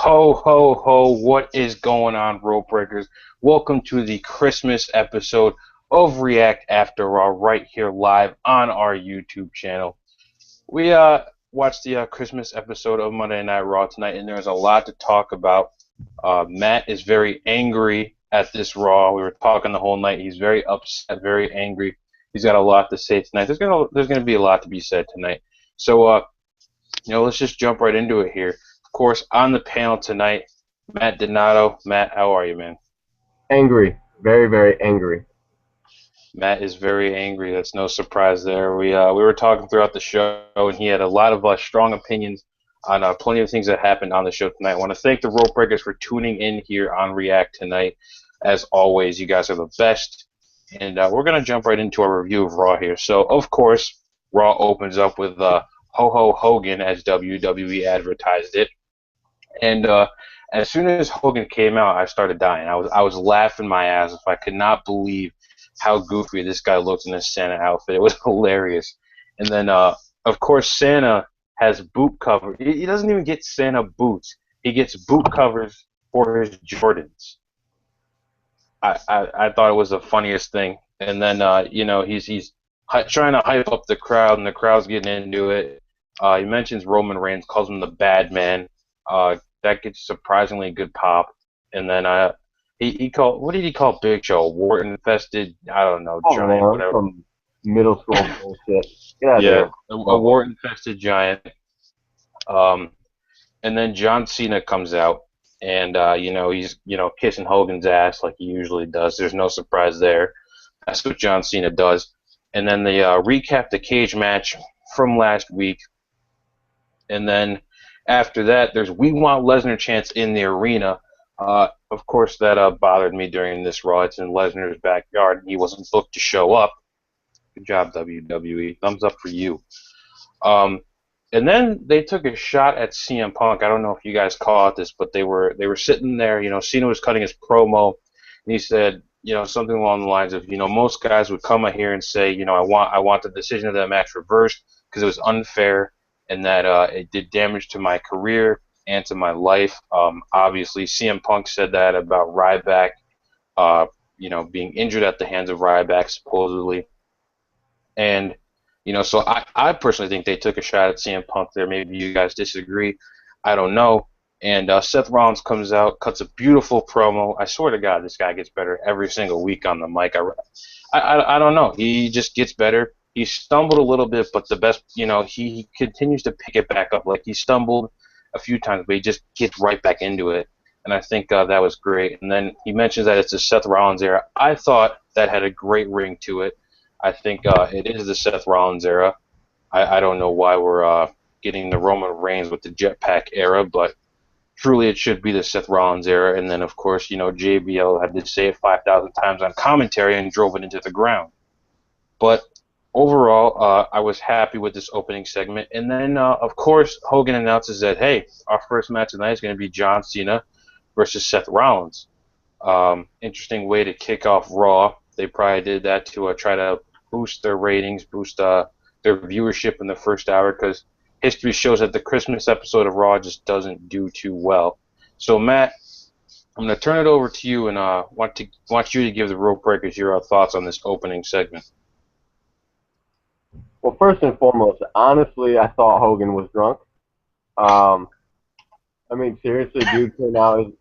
Ho, ho, ho, what is going on, Rope Breakers? Welcome to the Christmas episode of React After Raw right here live on our YouTube channel. We watched the Christmas episode of Monday Night Raw tonight, and there's a lot to talk about. Matt is very angry at this Raw. We were talking the whole night. He's very upset, very angry. He's got a lot to say tonight. There's gonna be a lot to be said tonight. So, let's just jump right into it here. Of course, on the panel tonight, Matt Donato. Matt, how are you, man? Angry. Very, very angry. Matt is very angry. That's no surprise there. We were talking throughout the show, and he had a lot of strong opinions on plenty of things that happened on the show tonight. I want to thank the Rope Breakers for tuning in here on React tonight. As always, you guys are the best. And we're going to jump right into our review of Raw here. So, of course, Raw opens up with Ho Ho Hogan, as WWE advertised it. And as soon as Hogan came out, I started dying. I was laughing my ass off. I could not believe how goofy this guy looked in his Santa outfit. It was hilarious. And then, of course, Santa has boot cover. He doesn't even get Santa boots. He gets boot covers for his Jordans. I thought it was the funniest thing. And then, he's trying to hype up the crowd, and the crowd's getting into it. He mentions Roman Reigns, calls him the bad man. That gets surprisingly good pop. And then he called, what did he call Big Show? Wart-infested, I don't know, giant, whatever. Some middle school bullshit. Yeah, a Wart-infested giant. And then John Cena comes out, and he's kissing Hogan's ass like he usually does. There's no surprise there. That's what John Cena does. And then they recap the cage match from last week. And then after that, there's "We Want Lesnar" chants in the arena. Of course, that bothered me during this Raw. It's in Lesnar's backyard, and he wasn't booked to show up. Good job, WWE. Thumbs up for you. And then they took a shot at CM Punk. I don't know if you guys caught this, but they were sitting there. Cena was cutting his promo, and he said, something along the lines of, most guys would come here and say, I want the decision of that match reversed because it was unfair, and that it did damage to my career and to my life. Obviously, CM Punk said that about Ryback, being injured at the hands of Ryback, supposedly. And, so I personally think they took a shot at CM Punk there. Maybe you guys disagree. I don't know. And Seth Rollins comes out, cuts a beautiful promo. I swear to God, this guy gets better every single week on the mic. I don't know. He just gets better. He stumbled a little bit, but the best, he continues to pick it back up. Like, he stumbled a few times, but he just gets right back into it. And I think that was great. And then he mentions that it's the Seth Rollins era. I thought that had a great ring to it. I think it is the Seth Rollins era. I don't know why we're getting the Roman Reigns with the jetpack era, but truly it should be the Seth Rollins era. And then, of course, JBL had to say it 5,000 times on commentary and drove it into the ground. But overall, I was happy with this opening segment. And then, of course, Hogan announces that, hey, our first match tonight is going to be John Cena versus Seth Rollins. Interesting way to kick off Raw. They probably did that to try to boost their ratings, boost their viewership in the first hour, because history shows that the Christmas episode of Raw just doesn't do too well. So, Matt, I'm going to turn it over to you, and want you to give the Rope Breakers your thoughts on this opening segment. Well, first and foremost, honestly, I thought Hogan was drunk. Seriously, dude came out.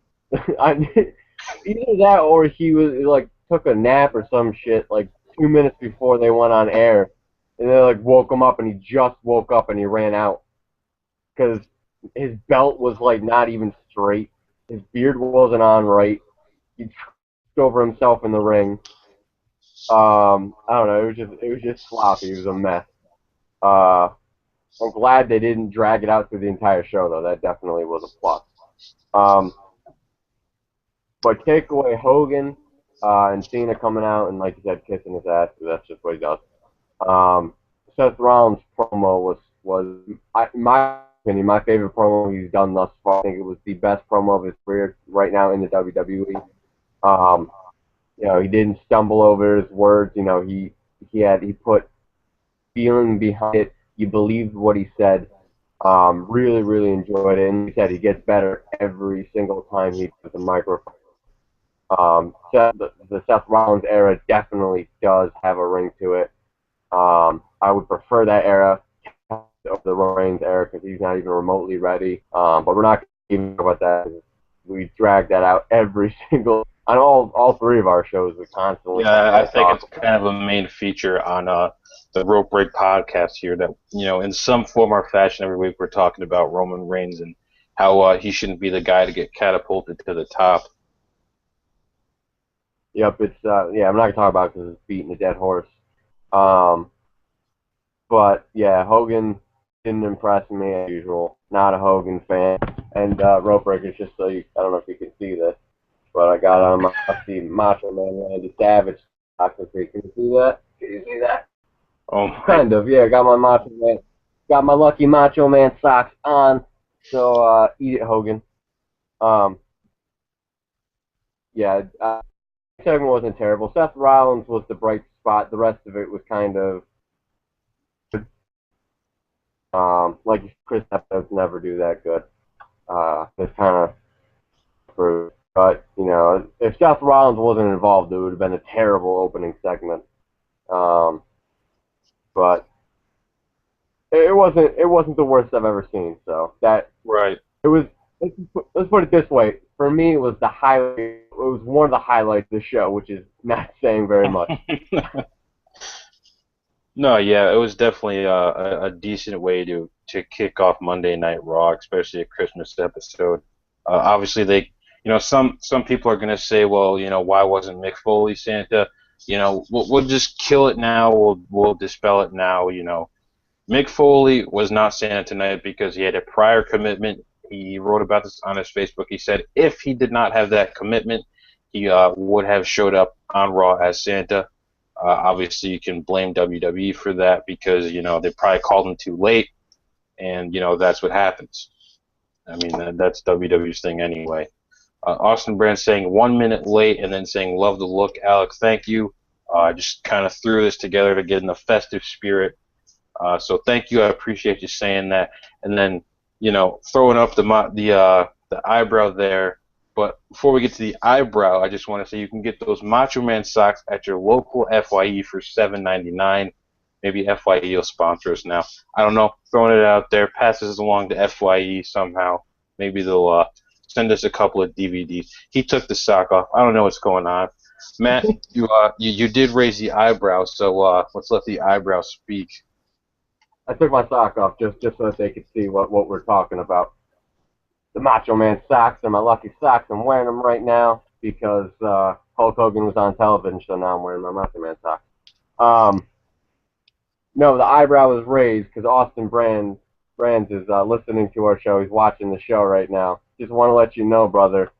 Either that or he was took a nap or some shit 2 minutes before they went on air, and they woke him up, and he just woke up and he ran out because his belt was not even straight. His beard wasn't on right. He tripped over himself in the ring. I don't know. It was just sloppy. It was a mess. I'm glad they didn't drag it out through the entire show, though. That definitely was a plus. But take away Hogan and Cena coming out and, like you said, kissing his ass, because that's just what he does. Seth Rollins' promo was in my opinion, my favorite promo he's done thus far. I think it was the best promo of his career right now in the WWE. He didn't stumble over his words. He put feeling behind it. You believed what he said. Really, really enjoyed it. And he said he gets better every single time he puts a microphone. The Seth Rollins era definitely does have a ring to it. I would prefer that era over the Reigns era because he's not even remotely ready. But we're not even talk about that. We drag that out every single on all three of our shows. We constantly Yeah, I think talk it's kind of a main feature on the Rope Break podcast here that, in some form or fashion every week we're talking about Roman Reigns and how he shouldn't be the guy to get catapulted to the top. Yep, it's yeah. I'm not gonna talk about it because it's beating a dead horse. Um, but yeah, Hogan didn't impress me as usual. Not a Hogan fan, and rope breakers. Just so you, I don't know if you can see this, but I got on my Macho Man Randy Savage. Can you see that? Can you see that? Oh my! Kind of. Yeah, I got my Macho Man, got my lucky Macho Man socks on. So eat it, Hogan. Um, yeah, segment wasn't terrible. Seth Rollins was the bright spot. The rest of it was kind of like Chris episodes never do that good. It's kind of proved. But if Seth Rollins wasn't involved, it would have been a terrible opening segment. Um, but it wasn't. It wasn't the worst I've ever seen. So that Right. it was. Let's put it this way. For me, it was the highlight. It was one of the highlights of the show, which is not saying very much. No, yeah, it was definitely a decent way to kick off Monday Night Raw, especially a Christmas episode. Obviously, some people are gonna say, well, why wasn't Mick Foley Santa? We'll just kill it now. We'll dispel it now. Mick Foley was not Santa tonight because he had a prior commitment. He wrote about this on his Facebook. He said if he did not have that commitment, he would have showed up on Raw as Santa. Obviously, you can blame WWE for that because they probably called him too late, and that's what happens. I mean, that's WWE's thing anyway. Austin Brand saying 1 minute late and then saying love the look, Alec, thank you. I just kind of threw this together to get in the festive spirit. So thank you. I appreciate you saying that. And then, throwing up the eyebrow there. But before we get to the eyebrow, I just want to say you can get those Macho Man socks at your local FYE for $7.99. Maybe FYE will sponsor us now. I don't know. Throwing it out there. Passes us along to FYE somehow. Maybe they'll send us a couple of DVDs. He took the sock off. I don't know what's going on. Matt, you did raise the eyebrow, so let's let the eyebrow speak. I took my sock off just so that they could see what we're talking about. The Macho Man socks are my lucky socks. I'm wearing them right now because Hulk Hogan was on television, so now I'm wearing my Macho Man socks. Um, no, the eyebrow was raised because Brands is listening to our show. He's watching the show right now. Just want to let you know, brother.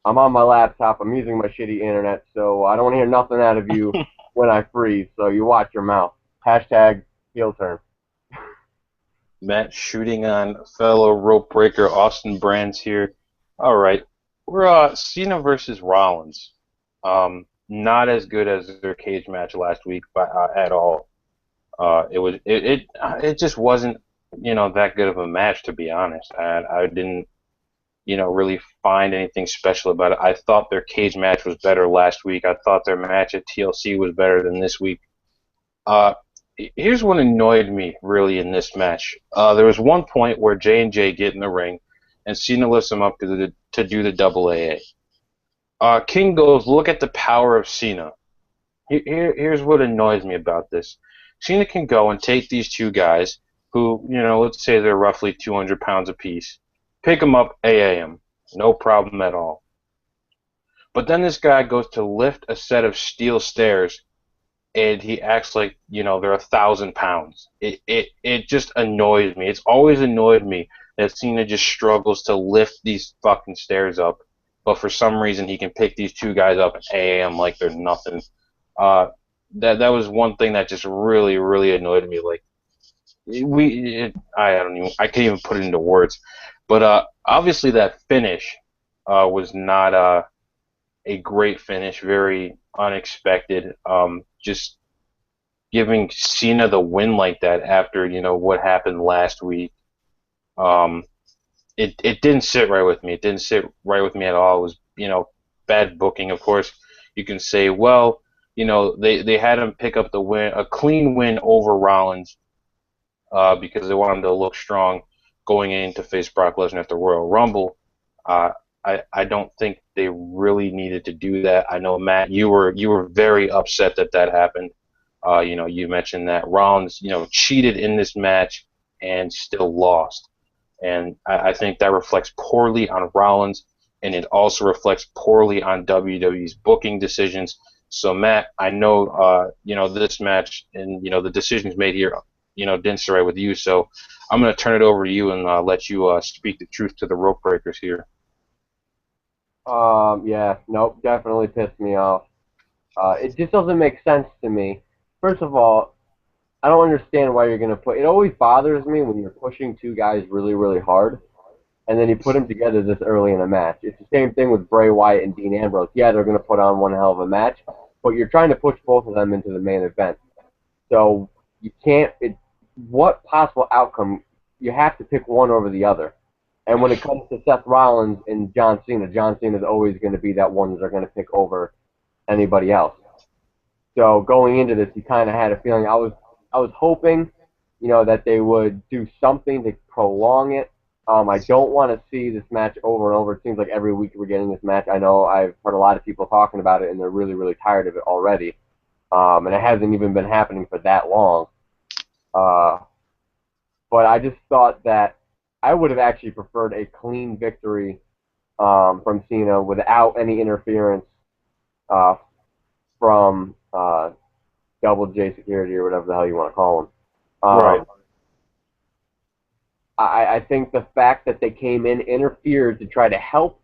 I'm on my laptop. I'm using my shitty internet, so I don't hear nothing out of you when I freeze. So you watch your mouth. Hashtag heel turn. Matt shooting on fellow rope breaker Austin Brands here. All right, we're Cena versus Rollins. Not as good as their cage match last week, at all. It just wasn't that good of a match, to be honest. I didn't really find anything special about it. I thought their cage match was better last week. I thought their match at TLC was better than this week. Uh, Here's what annoyed me really in this match. There was one point where J&J get in the ring, and Cena lifts him up to do the double AA. King goes, look at the power of Cena. Here's what annoys me about this. Cena can go and take these two guys, who, let's say they're roughly 200 pounds apiece, pick them up, AA them. No problem at all. But then this guy goes to lift a set of steel stairs and he acts like they're 1,000 pounds. It just annoys me. It's always annoyed me that Cena just struggles to lift these fucking stairs up, but for some reason he can pick these two guys up and AM like they're nothing. Uh, that was one thing that just really really annoyed me. Like I can't even put it into words, but obviously that finish was not a great finish, very unexpected. Just giving Cena the win like that after what happened last week. Um, it didn't sit right with me. It didn't sit right with me at all. It was, bad booking. Of course, you can say, well, they had him pick up the win, a clean win over Rollins, because they wanted him to look strong going in to face Brock Lesnar at the Royal Rumble. Uh, I don't think they really needed to do that. I know, Matt, you were very upset that that happened. You mentioned that Rollins, cheated in this match and still lost. And I think that reflects poorly on Rollins, and it also reflects poorly on WWE's booking decisions. So, Matt, I know, this match and, the decisions made here, didn't sit right with you. So I'm going to turn it over to you and let you speak the truth to the rope breakers here. Yeah, nope, definitely pissed me off. It just doesn't make sense to me. First of all, I don't understand why you're gonna put. It always bothers me when you're pushing two guys really, really hard, and then you put them together this early in a match. It's the same thing with Bray Wyatt and Dean Ambrose. Yeah, they're gonna put on one hell of a match, but you're trying to push both of them into the main event. So you can't. What possible outcome? You have to pick one over the other. And when it comes to Seth Rollins and John Cena is always going to be that one that they're going to pick over anybody else. So going into this, you kind of had a feeling. I was hoping, that they would do something to prolong it. I don't want to see this match over and over. It seems like every week we're getting this match. I know I've heard a lot of people talking about it, and they're really, really tired of it already. And it hasn't even been happening for that long. Uh, but I just thought that I would have actually preferred a clean victory from Cena without any interference uh, from Double J Security or whatever the hell you want to call him. Right. I think the fact that they came in, interfered to try to help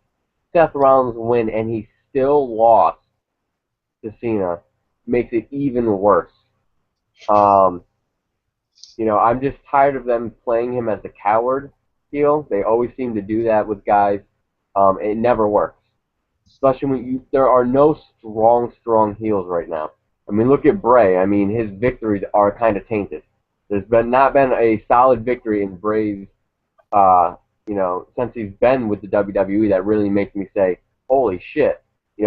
Seth Rollins win, and he still lost to Cena, makes it even worse. Um, I'm just tired of them playing him as a coward heel. They always seem to do that with guys. It never works. Especially when there are no strong heels right now. I mean, look at Bray. I mean, his victories are kind of tainted. There's not been a solid victory in Bray's, since he's been with the WWE that really makes me say, holy shit.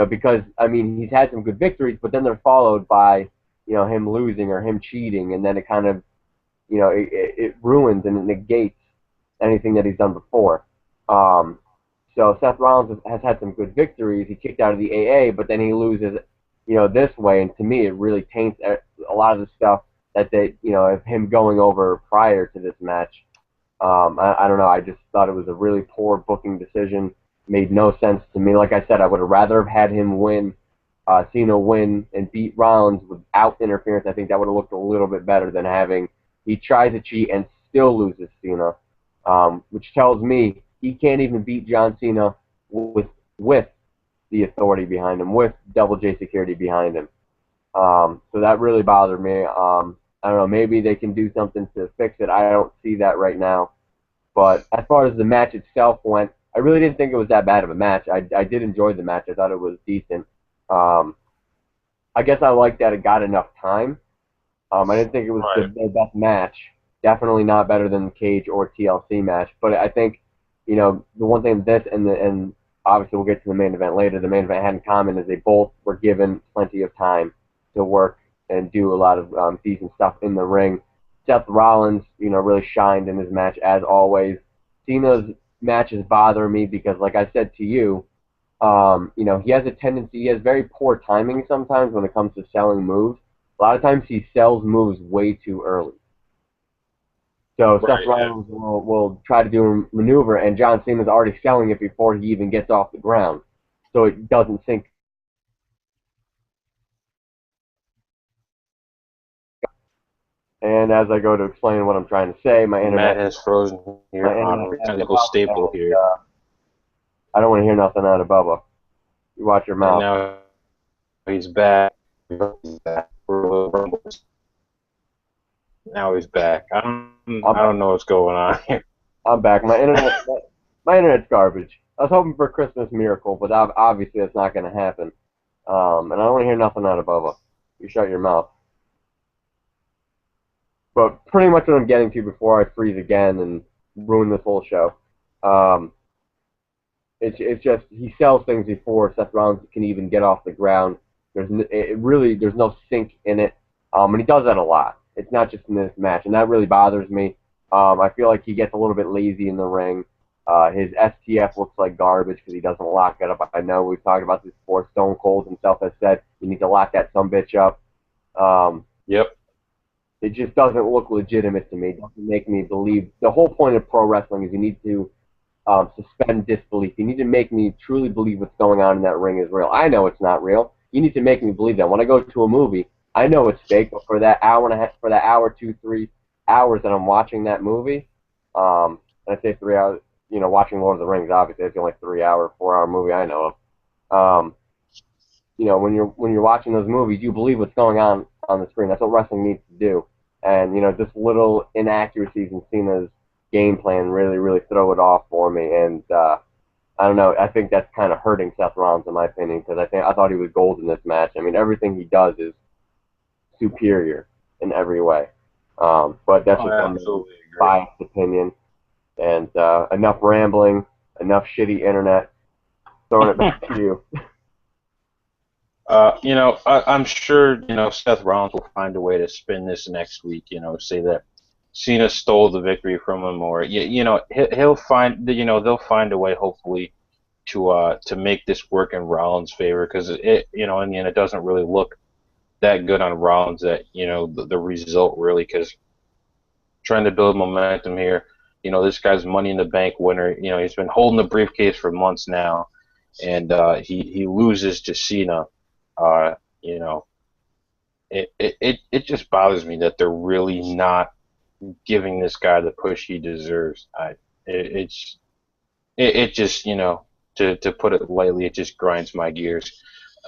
Because, I mean, he's had some good victories, but then they're followed by, him losing or him cheating, and then it kind of, it ruins and it negates anything that he's done before. So Seth Rollins has had some good victories. He kicked out of the AA, but then he loses, this way. And to me, it really taints a lot of the stuff that of him going over prior to this match. I don't know. I just thought it was a really poor booking decision. Made no sense to me. Like I said, I would have rather have had him win, Cena win and beat Rollins without interference. I think that would have looked a little bit better than having he tries to cheat and still loses Cena, which tells me he can't even beat John Cena with the authority behind him, with Double J Security behind him. So that really bothered me. I don't know, maybe they can do something to fix it. I don't see that right now. But as far as the match itself went, I really didn't think it was that bad of a match. I did enjoy the match. I thought it was decent. I guess I liked that it got enough time. I didn't think it was Right. the best match. Definitely not better than the Cage or TLC match. But I think, the one thing this and obviously we'll get to the main event later. The main event had in common is they both were given plenty of time to work and do a lot of decent stuff in the ring. Seth Rollins, really shined in his match as always. Cena's matches bother me because, like I said to you, he has a tendency, he has very poor timing sometimes when it comes to selling moves. A lot of times he sells moves way too early. So Seth Right. Yeah. Rollins will try to do a maneuver, and John Cena's already selling it before he even gets off the ground. So it doesn't sink. And as I go to explain what I'm trying to say, Matt has frozen here my internet on has technical up, staple and here, I don't want to hear nothing out of Bubba. You watch your and mouth. now he's back. He's back. Now he's back. I'm I don't know what's going on here. I'm back. My internet's garbage. I was hoping for a Christmas miracle, but obviously that's not going to happen. And I don't want to hear nothing out of Bubba. You shut your mouth. But pretty much what I'm getting to before I freeze again and ruined this whole show. Um, it's just he sells things before Seth Rollins can even get off the ground. There's no sync in it, and he does that a lot. It's not just in this match, and that really bothers me. I feel like he gets a little bit lazy in the ring. His STF looks like garbage because he doesn't lock it up. I know we've talked about this before. Stone Cold himself has said you need to lock that sumbitch up. Yep. It just doesn't look legitimate to me. It doesn't make me believe. The whole point of pro wrestling is you need to suspend disbelief. You need to make me truly believe what's going on in that ring is real. I know it's not real. You need to make me believe that. When I go to a movie, I know it's fake, but for that hour and a half, for that hour, 2, 3 hours that I'm watching that movie, and I say 3 hours, watching Lord of the Rings, obviously it's the only 3 hour, 4 hour movie I know of. When you're watching those movies, you believe what's going on the screen. That's what wrestling needs to do. And just little inaccuracies in Cena's game plan really, really throw it off for me. And I don't know. I think that's kind of hurting Seth Rollins in my opinion because I thought he was gold in this match. I mean, everything he does is superior in every way. But that's just I a absolutely agree. biased opinion. And enough rambling, enough shitty internet. Throwing it back to you. I'm sure, Seth Rollins will find a way to spin this next week, say that Cena stole the victory from him, or, he'll find, they'll find a way, hopefully, to make this work in Rollins' favor, because in the end, it doesn't really look that good on Rollins that, the result really, because trying to build momentum here, this guy's Money in the Bank winner, he's been holding the briefcase for months now, and he loses to Cena. Uh, you know, it just bothers me that they're really not giving this guy the push he deserves. It's it just to put it lightly, it just grinds my gears.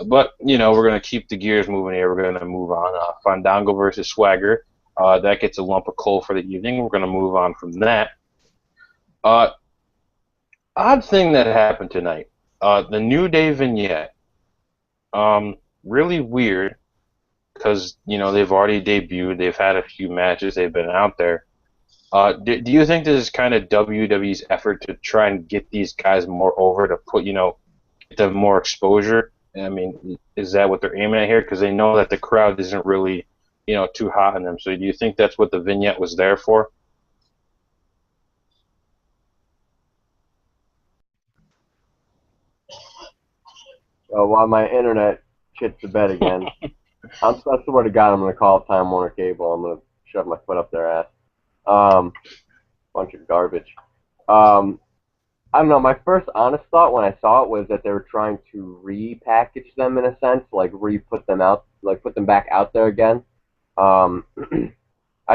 But we're gonna keep the gears moving here. We're gonna move on. Fandango versus Swagger. That gets a lump of coal for the evening. We're gonna move on from that. Uh, Odd thing that happened tonight. The New Day vignette. Really weird because they've already debuted. They've had a few matches. They've been out there. Do you think this is kind of WWE's effort to try and get these guys more over to put get them more exposure? I mean, is that what they're aiming at here? Because they know that the crowd isn't really too hot on them. So do you think that's what the vignette was there for? While my internet shits the bed again, I swear to God, I'm going to call up Time Warner Cable. I'm going to shove my foot up their ass. Bunch of garbage. I don't know. My first honest thought when I saw it was that they were trying to repackage them in a sense, like put them back out there again. I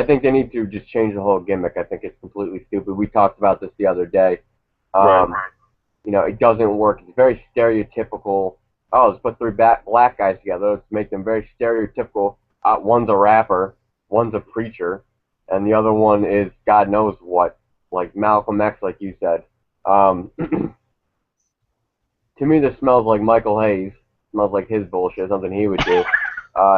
think they need to just change the whole gimmick. I think it's completely stupid. We talked about this the other day. Right. It doesn't work. It's very stereotypical. Oh, let's put three black guys together. Let's make them very stereotypical. One's a rapper, one's a preacher, and the other one is God knows what, like Malcolm X, like you said. To me, this smells like Michael Hayes. Smells like his bullshit, something he would do.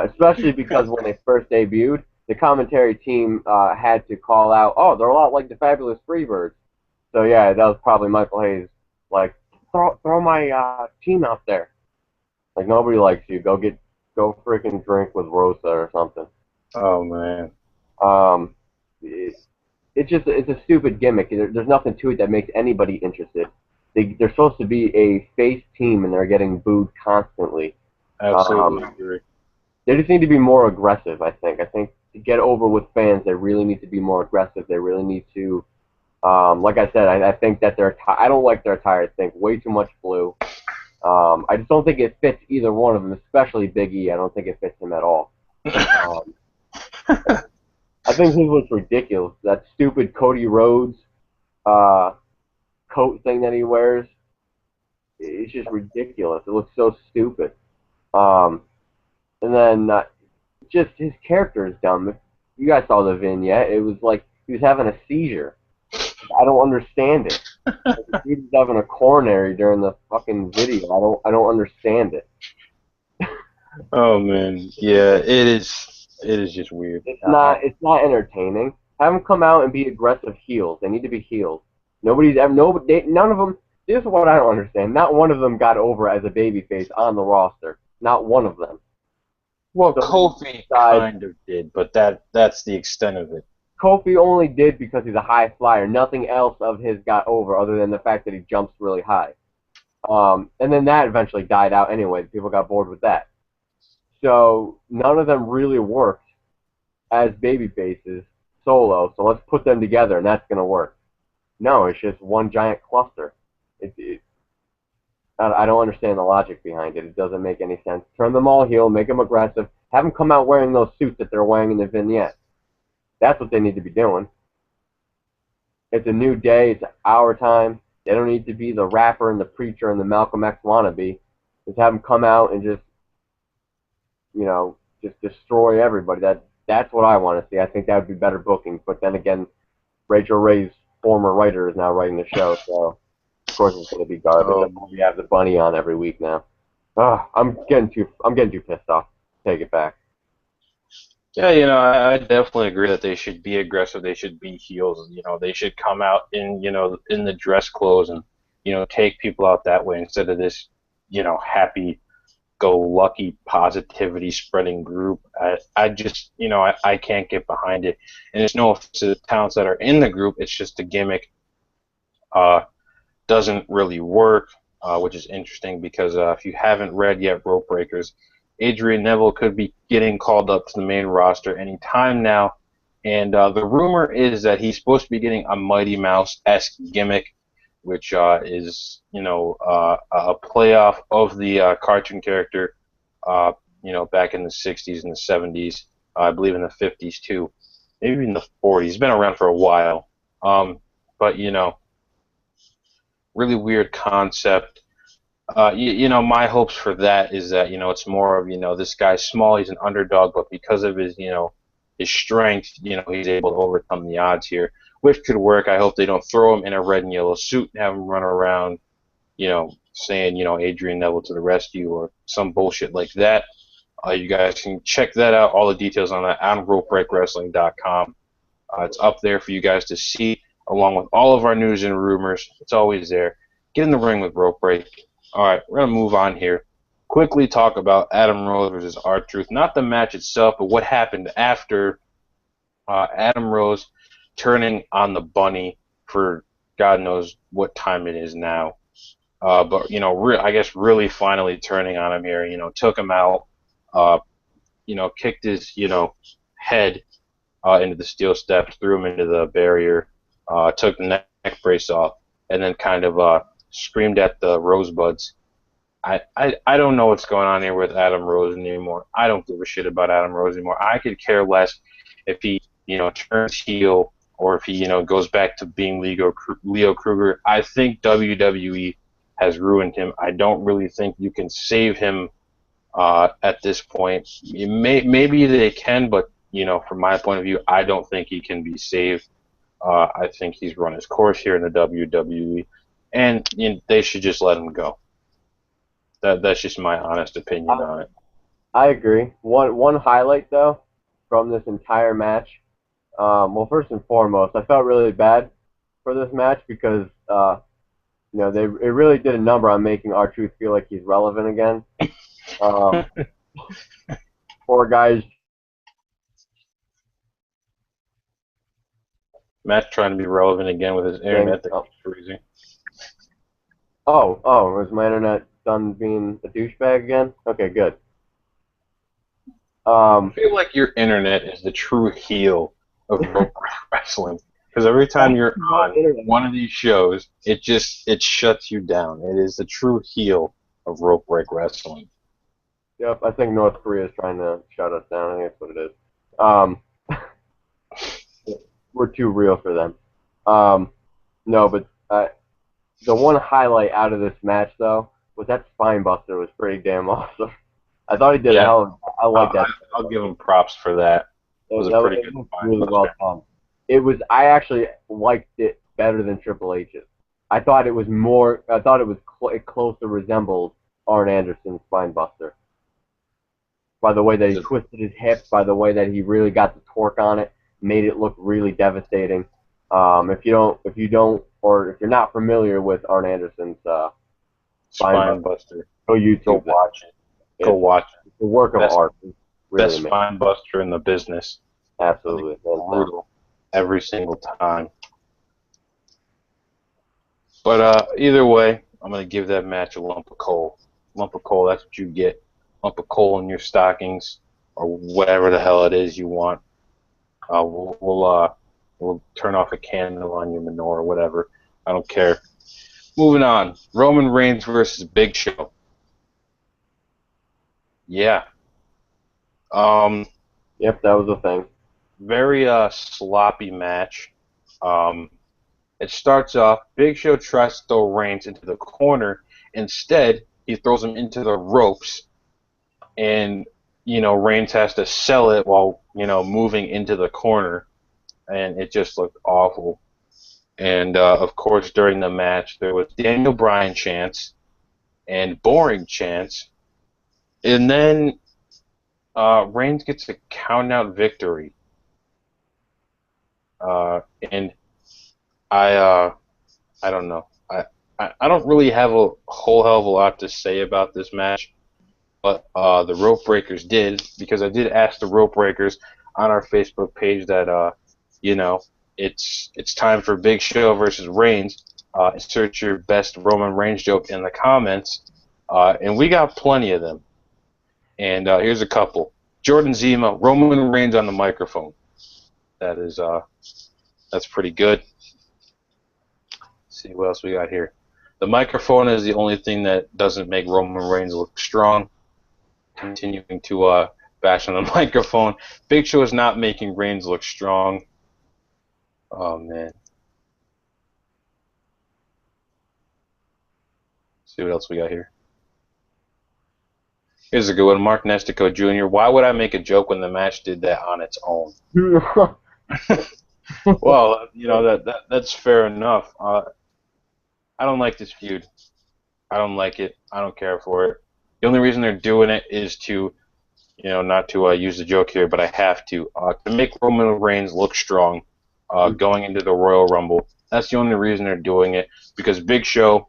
Especially because when they first debuted, the commentary team had to call out, oh, they're a lot like the Fabulous Freebirds. So yeah, that was probably Michael Hayes. Like, throw my team out there. Like, nobody likes you. Go freaking drink with Rosa or something. Oh man. It's a stupid gimmick. There's nothing to it that makes anybody interested. They're supposed to be a face team, and they're getting booed constantly. Absolutely agree. They just need to be more aggressive, I think. I think to get over with fans, they really need to be more aggressive. They really need to, like I said, I think that I don't like their attire. I think way too much blue. I just don't think it fits either one of them, especially Big E. I don't think it fits him at all. I think his was ridiculous. That stupid Cody Rhodes coat thing that he wears, it's just ridiculous. It looks so stupid. And then just his character is dumb. You guys saw the vignette. It was like he was having a seizure. I don't understand it. He was having a coronary during the fucking video. I don't understand it. Oh man, yeah, it is. It is just weird. It's not entertaining. Have them come out and be aggressive heels. They need to be heels. None of them. This is what I don't understand. Not one of them got over as a babyface on the roster. Not one of them. Well, So Kofi kind of did, but that's the extent of it. Kofi only did because he's a high flyer. Nothing else of his got over other than the fact that he jumps really high. And then that eventually died out anyway. People got bored with that. So none of them really worked as baby faces solo. So let's put them together, and that's going to work. No, it's just one giant cluster. I don't understand the logic behind it. It doesn't make any sense. Turn them all heel, make them aggressive, have them come out wearing those suits that they're wearing in the vignette. That's what they need to be doing. It's a new day. It's our time. They don't need to be the rapper and the preacher and the Malcolm X wannabe. Just have them come out and just destroy everybody. That's what I want to see. I think that would be better booking. But then again, Rachel Ray's former writer is now writing the show, so of course it's going to be garbage. We have the bunny on every week now. I'm getting too pissed off. Take it back. Yeah, I definitely agree that they should be aggressive. They should be heels. They should come out in the dress clothes and take people out that way instead of this happy-go-lucky positivity spreading group. I just I can't get behind it. And it's no offense to the talents that are in the group. It's just a gimmick. Doesn't really work, which is interesting because if you haven't read yet Rope Breakers, Adrian Neville could be getting called up to the main roster any time now, and the rumor is that he's supposed to be getting a Mighty Mouse-esque gimmick, which is a playoff of the cartoon character, back in the 60s and the 70s, I believe in the 50s too, maybe in the 40s. He's been around for a while, but really weird concept. My hopes for that is that it's more of this guy's small, he's an underdog, but because of his his strength, he's able to overcome the odds here, which could work. I hope they don't throw him in a red and yellow suit and have him run around, saying Adrian Neville to the rescue or some bullshit like that. You guys can check that out. All the details on that on RopeBreakWrestling.com. It's up there for you guys to see, along with all of our news and rumors. It's always there. Get in the ring with Rope Break. All right, we're going to move on here. Quickly talk about Adam Rose versus R-Truth. Not the match itself, but what happened after Adam Rose turning on the bunny for God knows what time it is now. But, I guess really finally turning on him here. Took him out, kicked his, head into the steel steps, threw him into the barrier, took the neck brace off, and then kind of screamed at the Rosebuds. I don't know what's going on here with Adam Rose anymore. I don't give a shit about Adam Rose anymore. I could care less if he, turns heel or if he, goes back to being Leo Kruger. I think WWE has ruined him. I don't really think you can save him at this point. Maybe they can, but, from my point of view, I don't think he can be saved. I think he's run his course here in the WWE. And they should just let him go. That's just my honest opinion on it. I agree. One highlight though from this entire match. Well, first and foremost, I felt really bad for this match because it really did a number on making R-Truth feel like he's relevant again. Poor guys. Matt's trying to be relevant again with his internet that keeps freezing. Oh, was my internet done being a douchebag again? Okay, good. I feel like your internet is the true heel of wrestling. Because every time you're on one of these shows, it shuts you down. It is the true heel of Rope Break Wrestling. Yep, I think North Korea is trying to shut us down. I think that's what it is. We're too real for them. No, but the one highlight out of this match, though, was that Spinebuster was pretty damn awesome. I thought he did I like that. I'll give him props for that. It was a pretty good Spinebuster. Really well done. I actually liked it better than Triple H's. I thought it closely resembled Arn Anderson's Spinebuster. By the way that he twisted his hips, by the way that he really got the torque on it. made it look really devastating. If you're not familiar with Arn Anderson's Spine Buster. go Go YouTube. watch it. Go watch it. It's a work of art. It's really Best spine buster in the business. Absolutely. Brutal every single time. But either way, I'm going to give that match a lump of coal. Lump of coal, that's what you get. Lump of coal in your stockings, or whatever the hell it is you want. We'll turn off a candle on your menorah, whatever. I don't care. Moving on. Roman Reigns versus Big Show. Yeah. Yep, that was the thing. Very sloppy match. It starts off, Big Show tries to throw Reigns into the corner. Instead, he throws him into the ropes. And, Reigns has to sell it while, moving into the corner. And it just looked awful. And, of course, during the match, there was Daniel Bryan chants and boring chants. And then Reigns gets a count-out victory. And I don't know. I don't really have a whole hell of a lot to say about this match, but the Rope Breakers did, because I did ask the Rope Breakers on our Facebook page that it's time for Big Show versus Reigns. Insert your best Roman Reigns joke in the comments, and we got plenty of them. And here's a couple. Jordan Zima, Roman Reigns on the microphone. That's pretty good. Let's see what else we got here. The microphone is the only thing that doesn't make Roman Reigns look strong. Continuing to bash on the microphone. Big Show is not making Reigns look strong. Oh, man. Let's see what else we got here. Here's a good one. Mark Nestico Jr. Why would I make a joke when the match did that on its own? Well, that's fair enough. I don't like this feud. I don't like it. I don't care for it. The only reason they're doing it is to, not to use the joke here, but I have to make Roman Reigns look strong going into the Royal Rumble. That's the only reason they're doing it, because Big Show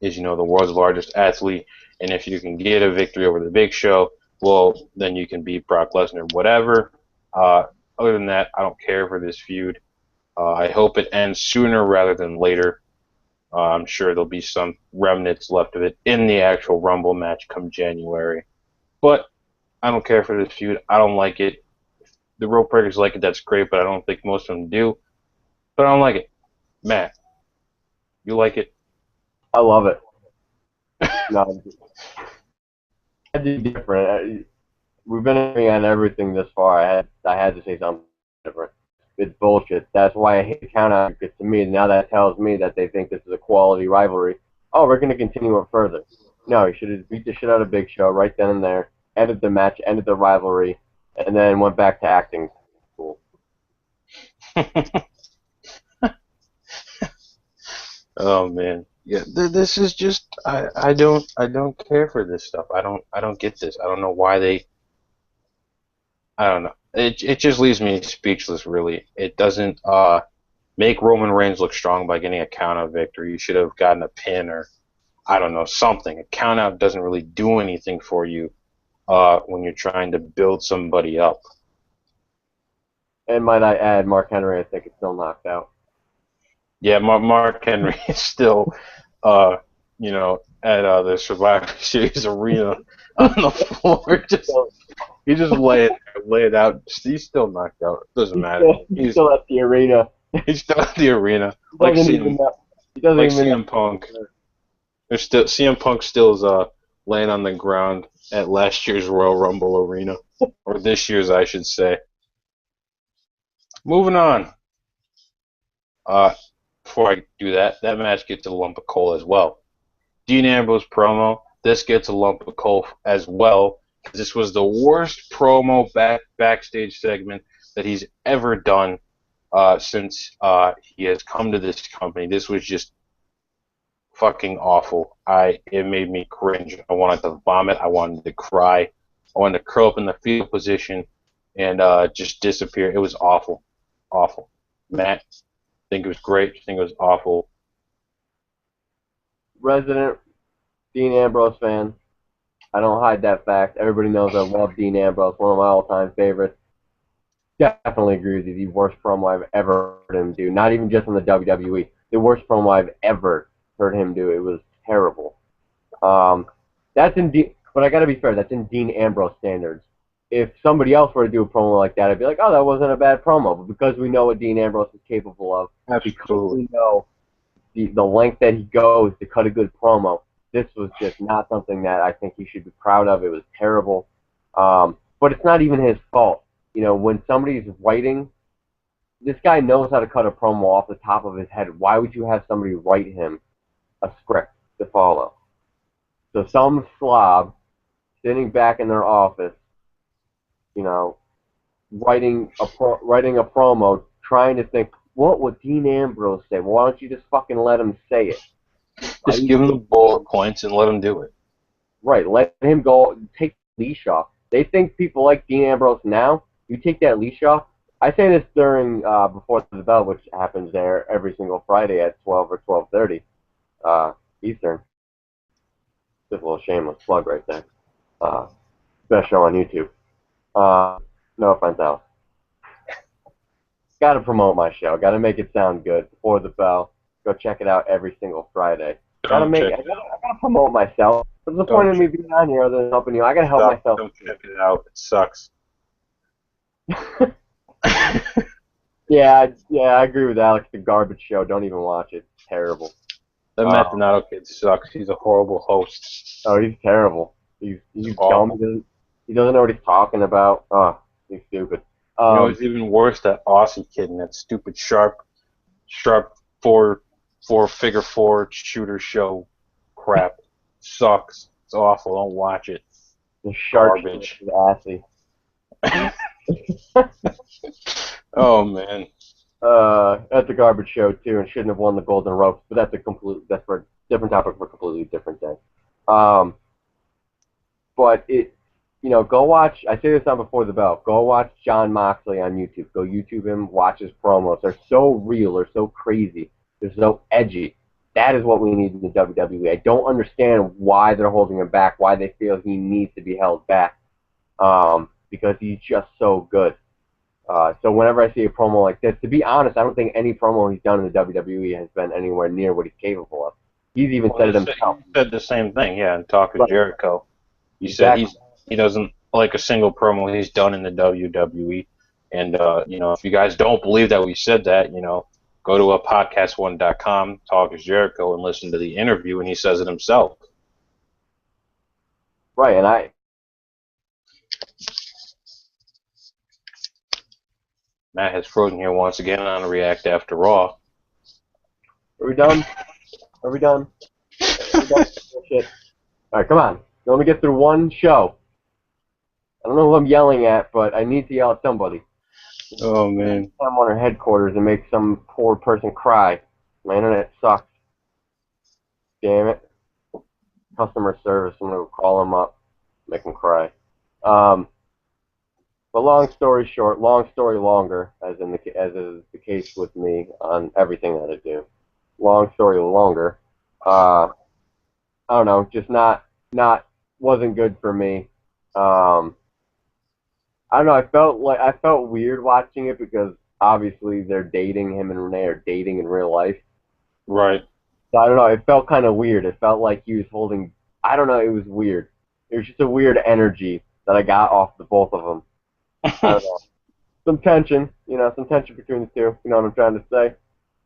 is, the world's largest athlete, and if you can get a victory over the Big Show, well, then you can beat Brock Lesnar, whatever. Other than that, I don't care for this feud. I hope it ends sooner rather than later. I'm sure there'll be some remnants left of it in the actual Rumble match come January. But I don't care for this feud. I don't like it. If the Rope Breakers like it, that's great, but I don't think most of them do. But I don't like it. Matt, you like it? I love it. No, I do different. We've been agreeing on everything this far. I had to say something different. It's bullshit. That's why I hate the count out, because to me, now that tells me that they think this is a quality rivalry. Oh, we're going to continue it further. No, he should have beat the shit out of Big Show right then and there, ended the match, ended the rivalry, and then went back to acting. Cool. Oh man, yeah. This is just I don't care for this stuff. I don't get this. I don't know why they. I don't know. It just leaves me speechless, really. It doesn't make Roman Reigns look strong by getting a count-out victory. You should have gotten a pin or, I don't know, something. A count-out doesn't really do anything for you when you're trying to build somebody up. And might I add, Mark Henry, I think, is still knocked out. Yeah, Mark Henry is still, at the Survivor Series arena on the floor. He just lay it out. He's still knocked out. Doesn't matter. He's still at the arena. He's still at the arena. Like CM Punk. There's still CM Punk still is laying on the ground at last year's Royal Rumble arena, or this year's, I should say. Moving on. Before I do that match gets a lump of coal as well. Dean Ambrose promo. This gets a lump of coal as well. This was the worst promo backstage segment that he's ever done since he has come to this company. This was just fucking awful. It made me cringe. I wanted to vomit. I wanted to cry. I wanted to curl up in the fetal position and just disappeared. It was awful, awful. Matt, think it was great. I think it was awful. Resident Dean Ambrose fan. I don't hide that fact. Everybody knows I love Dean Ambrose, one of my all-time favorites. Definitely agree with you. The worst promo I've ever heard him do. Not even just in the WWE. The worst promo I've ever heard him do. It was terrible. That's in but I got to be fair. That's in Dean Ambrose standards. If somebody else were to do a promo like that, I'd be like, oh, that wasn't a bad promo. But because we know what Dean Ambrose is capable of, because we know the length that he goes to cut a good promo, this was just not something that I think he should be proud of. It was terrible. But it's not even his fault. You know, when somebody's writing, this guy knows how to cut a promo off the top of his head. Why would you have somebody write him a script to follow? So some slob sitting back in their office, you know, writing a promo, trying to think, what would Dean Ambrose say? Well, why don't you just fucking let him say it? Just give him the bullet points and let him do it. Right, let him go. Take the leash off. They think people like Dean Ambrose now. You take that leash off. I say this during Before the Bell, which happens there every single Friday at 12 or 12:30 Eastern. Just a little shameless plug right there. Best show on YouTube. No offense, Alex. Got to promote my show. Got to make it sound good. Before the Bell. Go check it out every single Friday. I gotta promote myself. What's the point of me being on here other than helping you? I gotta help myself. Don't check it out. It sucks. Yeah, I agree with Alex. The garbage show. Don't even watch it. It's terrible. The Matt Donato kid sucks. He's a horrible host. Oh, he's terrible. He's dumb. He doesn't know what he's talking about. Oh, he's stupid. You know, it's even worse, that Aussie kid and that stupid sharp figure four shooter show crap. Sucks. It's awful. Don't watch it. The sharp garbage. Assy. Oh man. That's a garbage show too, and shouldn't have won the Golden Ropes. But that's for a different topic for a completely different day. But go watch. I say this on Before the Bell. Go watch Jon Moxley on YouTube. Go YouTube him. Watch his promos. They're so real. They're so crazy. They're so edgy. That is what we need in the WWE. I don't understand why they're holding him back. Why they feel he needs to be held back. Because he's just so good. So whenever I see a promo like this, to be honest, I don't think any promo he's done in the WWE has been anywhere near what he's capable of. He's even said it himself. He said the same thing, yeah, in Talk of Jericho. He said he doesn't like a single promo he's done in the WWE. And, if you guys don't believe that we said that, go to podcast1.com, Talk is Jericho, and listen to the interview, and he says it himself. Right, and Matt has frozen here once again on React After Raw. Are we done? Are we done? Shit. All right, come on. Let me get through one show. I don't know who I'm yelling at, but I need to yell at somebody. Oh, man. I'm on our headquarters and make some poor person cry. My internet sucks. Damn it. Customer service. I'm going to call them up, make them cry. But long story short, long story longer, as is the case with me on everything that I do. Long story longer. I don't know, just wasn't good for me. I don't know. I felt weird watching it because obviously they're dating. Him and Renee are dating in real life. Right. So I don't know. It felt kind of weird. It felt like he was holding. I don't know. It was weird. It was just a weird energy that I got off the both of them. I don't know. Some tension, some tension between the two. You know what I'm trying to say?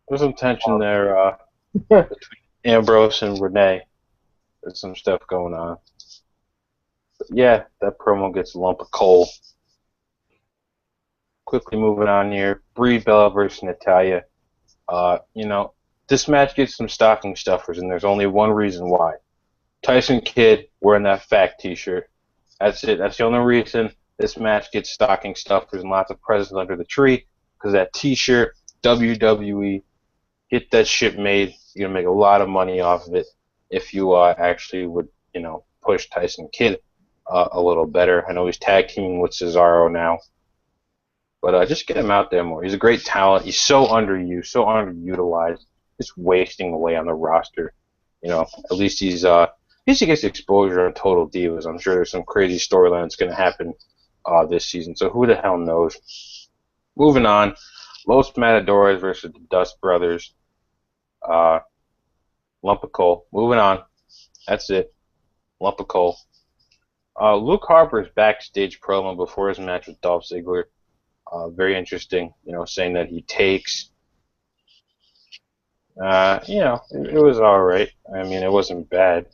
There's some tension there between Ambrose and Renee. There's some stuff going on. But yeah, that promo gets a lump of coal. Quickly moving on here. Brie Bella versus Natalya. This match gets some stocking stuffers, and there's only one reason why. Tyson Kidd wearing that fact t-shirt. That's it. That's the only reason this match gets stocking stuffers and lots of presents under the tree, because that t-shirt, WWE, get that shit made. You're going to make a lot of money off of it if you actually would, push Tyson Kidd a little better. I know he's tag teaming with Cesaro now. But just get him out there more. He's a great talent. He's so underused, so underutilized, just wasting away on the roster. At least at least he gets exposure on Total Divas. I'm sure there's some crazy storyline that's going to happen this season. So who the hell knows? Moving on, Los Matadores versus the Dust Brothers. Lump of coal. Moving on. That's it. Lump of coal. Luke Harper's backstage promo before his match with Dolph Ziggler. Very interesting, saying that he takes. It was all right. I mean, it wasn't bad.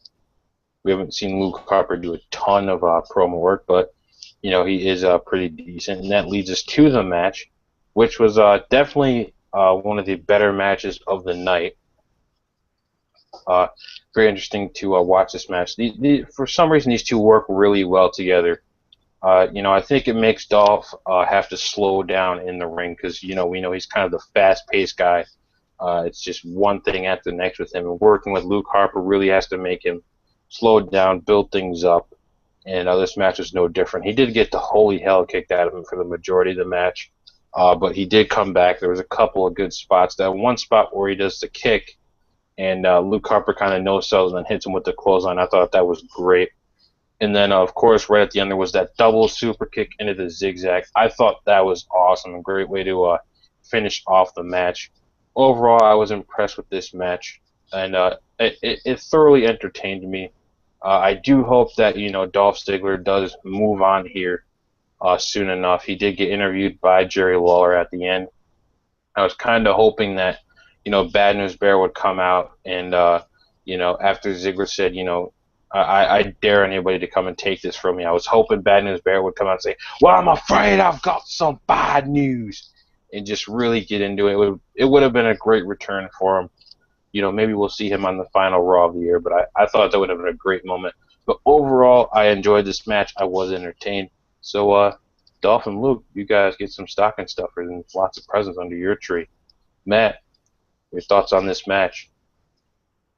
We haven't seen Luke Harper do a ton of promo work, but he is pretty decent, and that leads us to the match, which was definitely one of the better matches of the night. Very interesting to watch this match. For some reason, these two work really well together. I think it makes Dolph have to slow down in the ring because, we know he's kind of the fast-paced guy. It's just one thing after the next with him. And working with Luke Harper really has to make him slow down, build things up. And this match was no different. He did get the holy hell kicked out of him for the majority of the match. But he did come back. There was a couple of good spots. That one spot where he does the kick and Luke Harper kind of no-sells and then hits him with the clothesline. I thought that was great. And then, of course, right at the end, there was that double super kick into the zigzag. I thought that was awesome. A great way to finish off the match. Overall, I was impressed with this match, and it thoroughly entertained me. I do hope that, Dolph Ziggler does move on here soon enough. He did get interviewed by Jerry Lawler at the end. I was kind of hoping that, Bad News Bear would come out and, after Ziggler said, I dare anybody to come and take this from me. I was hoping Bad News Bear would come out and say, well, I'm afraid I've got some bad news, and just really get into it. It would have been a great return for him. Maybe we'll see him on the final Raw of the year, but I thought that would have been a great moment. But overall, I enjoyed this match. I was entertained. So, Dolph and Luke, you guys get some stocking stuffers and lots of presents under your tree. Matt, your thoughts on this match?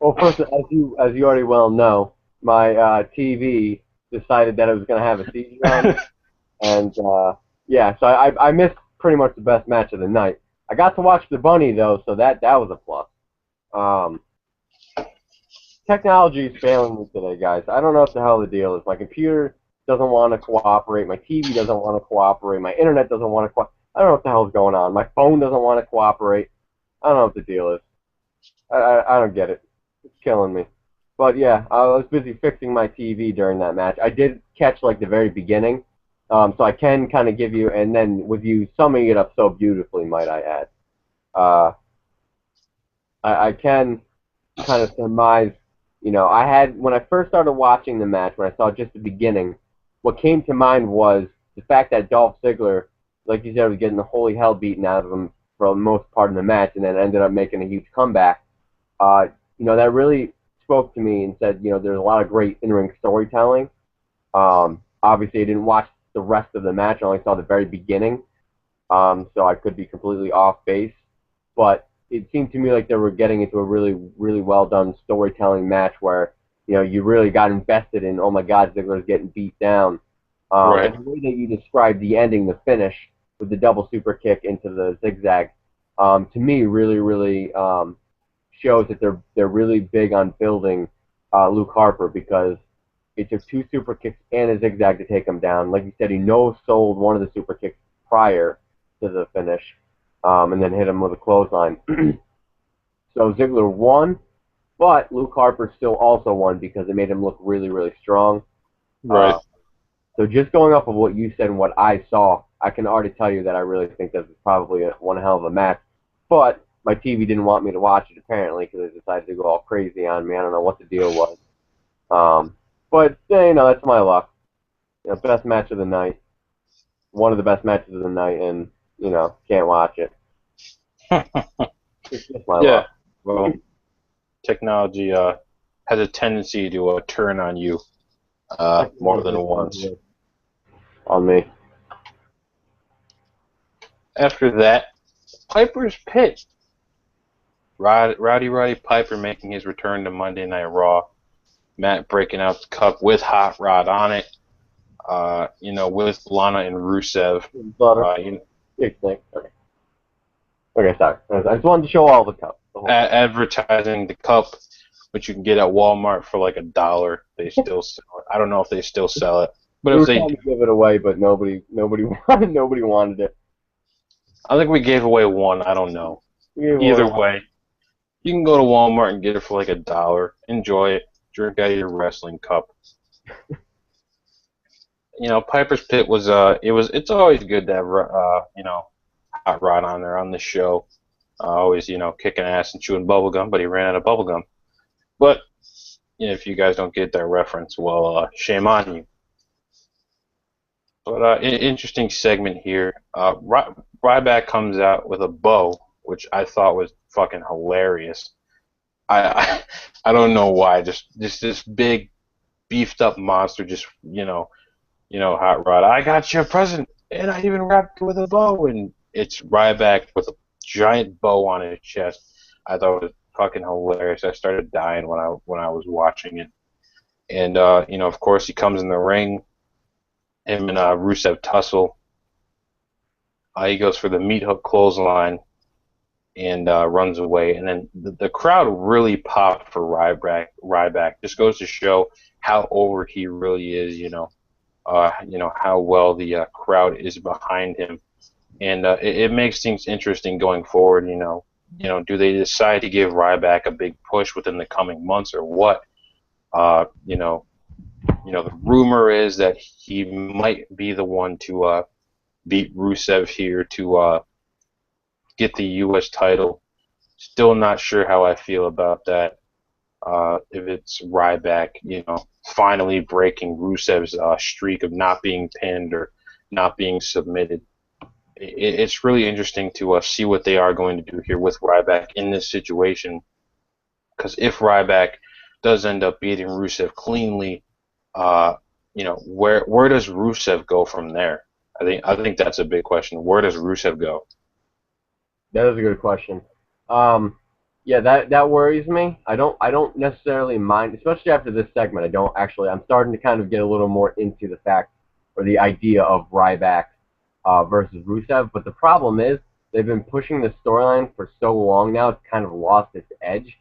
Well, first, as you already well know, my TV decided that it was going to have a seizure on it, and so I missed pretty much the best match of the night. I got to watch the bunny though, so that was a plus. Technology is failing me today, guys. I don't know what the hell the deal is. My computer doesn't want to cooperate. My TV doesn't want to cooperate. My internet doesn't want to cooperate. I don't know what the hell's going on. My phone doesn't want to cooperate. I don't know what the deal is. I don't get it. It's killing me. But yeah, I was busy fixing my TV during that match. I did catch like the very beginning, so I can kind of give you, and then with you summing it up so beautifully, might I add. I can kind of surmise, I had, when I first started watching the match, when I saw just the beginning, what came to mind was the fact that Dolph Ziggler, like you said, was getting the holy hell beaten out of him for the most part of the match, and then ended up making a huge comeback. That really spoke to me and said, there's a lot of great in-ring storytelling. Obviously, I didn't watch the rest of the match. I only saw the very beginning, so I could be completely off base. But it seemed to me like they were getting into a really, really well-done storytelling match where, you really got invested in, oh, my God, Ziggler's getting beat down. Right. And the way that you described the ending, the finish, with the double super kick into the zigzag, to me, really, really shows that they're really big on building Luke Harper, because it took two super kicks and a zigzag to take him down. Like you said, he no-sold one of the super kicks prior to the finish, and then hit him with a clothesline. So Ziggler won, but Luke Harper still also won because it made him look really, really strong. Right. So just going off of what you said and what I saw, I can already tell you that I really think this is probably one hell of a match. But my TV didn't want me to watch it, apparently, because they decided to go all crazy on me. I don't know what the deal was. But, that's my luck. Best match of the night. One of the best matches of the night, and, can't watch it. It's just my luck. Well, technology has a tendency to turn on you more than once. On me. After that, Piper's Pit. Roddy Piper making his return to Monday Night Raw. Matt breaking out the cup with Hot Rod on it. With Lana and Rusev. Big thing. Okay. Okay, sorry. I just wanted to show all the cups. Advertising the cup, which you can get at Walmart for like $1. They still sell it. I don't know if they still sell it, but We if were they trying do, to give it away, but nobody wanted it. I think we gave away one. I don't know. We gave away. Either way, you can go to Walmart and get it for like $1. Enjoy it. Drink out of your wrestling cup. Piper's Pit was it's always good to have Hot Rod on there on the show. Always kicking ass and chewing bubblegum, but he ran out of bubblegum. But if you guys don't get that reference, well, shame on you. But interesting segment here. Ryback comes out with a bow, which I thought was fucking hilarious. I don't know why. Just this big beefed up monster. Just Hot Rod. I got you a present, and I even wrapped it with a bow, and it's Ryback with a giant bow on his chest. I thought it was fucking hilarious. I started dying when I was watching it. And of course, he comes in the ring. Him and Rusev tussle. He goes for the meat hook clothesline and runs away. And then the crowd really popped for Ryback. Just goes to show how over he really is. How well the crowd is behind him, and it makes things interesting going forward. Do they decide to give Ryback a big push within the coming months or what? The rumor is that he might be the one to beat Rusev here to get the U.S. title. Still not sure how I feel about that. If it's Ryback, finally breaking Rusev's streak of not being pinned or not being submitted. It's really interesting to see what they are going to do here with Ryback in this situation. Because if Ryback does end up beating Rusev cleanly, where does Rusev go from there? I think that's a big question. Where does Rusev go? That is a good question. Yeah, that worries me. I don't necessarily mind, especially after this segment. I don't actually. I'm starting to kind of get a little more into the fact or the idea of Ryback versus Rusev. But the problem is they've been pushing the storyline for so long now. It's kind of lost its edge.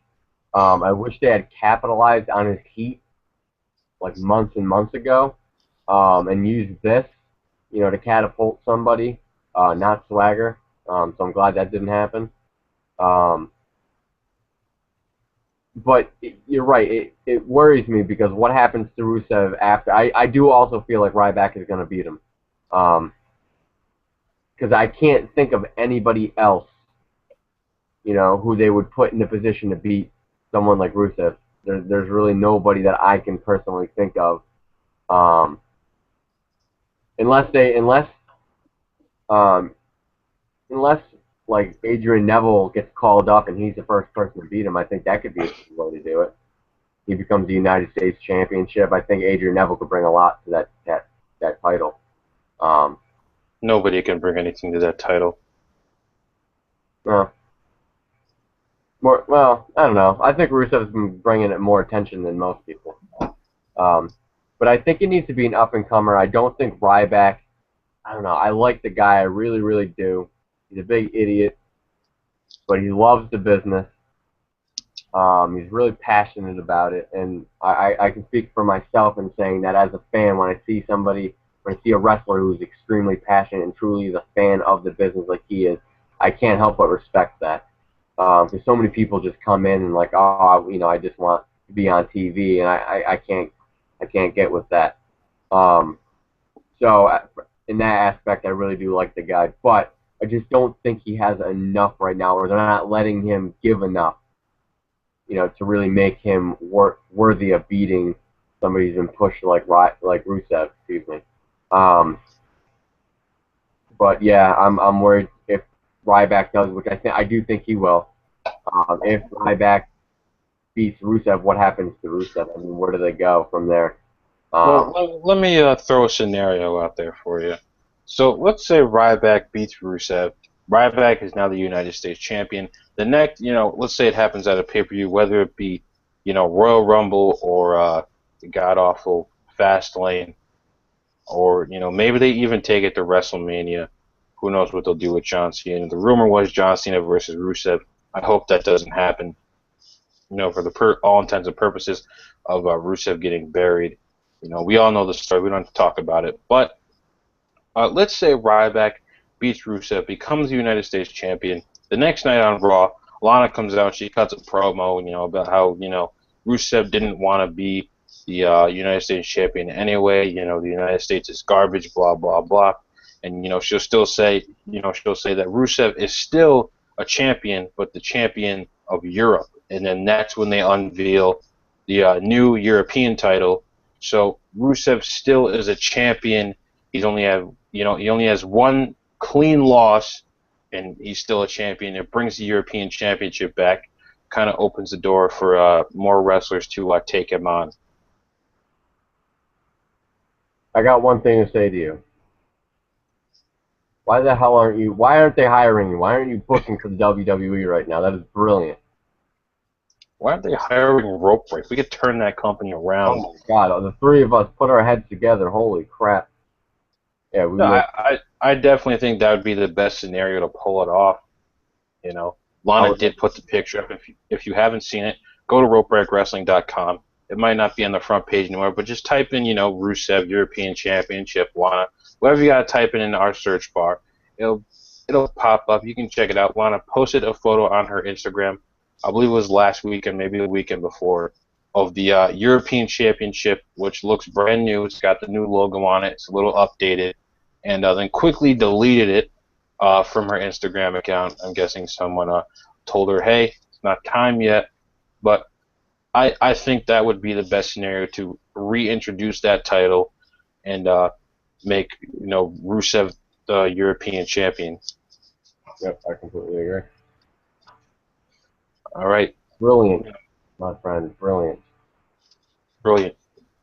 I wish they had capitalized on his heat like months and months ago, and used this, to catapult somebody, not Swagger. So I'm glad that didn't happen. But you're right. It worries me because what happens to Rusev after? I do also feel like Ryback is going to beat him. Because I can't think of anybody else, who they would put in the position to beat someone like Rusev. There's really nobody that I can personally think of, unless like Adrian Neville gets called up and he's the first person to beat him. I think that could be a good way to do it. He becomes the United States Championship. I think Adrian Neville could bring a lot to that title. Nobody can bring anything to that title. Well, I don't know. I think Rusev's been bringing it more attention than most people. But I think it needs to be an up-and-comer. I don't think Ryback, I don't know. I like the guy. I really, really do. He's a big idiot, but he loves the business. He's really passionate about it, and I can speak for myself in saying that as a fan, when I see a wrestler who's extremely passionate and truly is a fan of the business like he is, I can't help but respect that. Because so many people just come in and like, I just want to be on TV, and I can't get with that. So in that aspect, I really do like the guy, but I just don't think he has enough right now, or they're not letting him give enough, to really make him worthy of beating somebody who's been pushed like Rusev. Excuse me. But yeah, I'm worried if Ryback does, which I do think he will. If Ryback beats Rusev, what happens to Rusev? I mean, where do they go from there? Well, let me throw a scenario out there for you. So let's say Ryback beats Rusev. Ryback is now the United States champion. The next, let's say it happens at a pay-per-view, whether it be, Royal Rumble or the god-awful Fastlane, or, maybe they even take it to WrestleMania. who knows what they'll do with John Cena. The rumor was John Cena versus Rusev. I hope that doesn't happen. For the all intents and purposes of Rusev getting buried. We all know the story. We don't have to talk about it. But let's say Ryback beats Rusev, becomes the United States champion. The next night on Raw, Lana comes out. She cuts a promo, about how Rusev didn't want to be the United States champion anyway. The United States is garbage. Blah blah blah. And she'll still say, that Rusev is still a champion, but the champion of Europe. And then that's when they unveil the new European title. So Rusev still is a champion. He only has one clean loss, and he's still a champion. It brings the European Championship back. Kind of opens the door for more wrestlers to take him on. I got one thing to say to you. Why aren't they hiring you? Why aren't you booking for the WWE right now? That is brilliant. Why aren't they hiring Rope Break? We could turn that company around. Oh my God, the three of us put our heads together. Holy crap. Yeah, I definitely think that would be the best scenario to pull it off. Lana did put the picture up. If you haven't seen it, go to ropebreakwrestling.com. It might not be on the front page anymore, but just type in, Rusev European Championship, Lana. Whatever you got to type in our search bar, it'll pop up. You can check it out. Lana posted a photo on her Instagram, I believe it was last weekend, maybe the weekend before, of the European Championship, which looks brand new. It's got the new logo on it. It's a little updated. And then quickly deleted it from her Instagram account. I'm guessing someone told her, hey, it's not time yet. But I think that would be the best scenario to reintroduce that title and make Rusev the European champion. Yep, I completely agree. All right. Brilliant, my friend. Brilliant. Brilliant.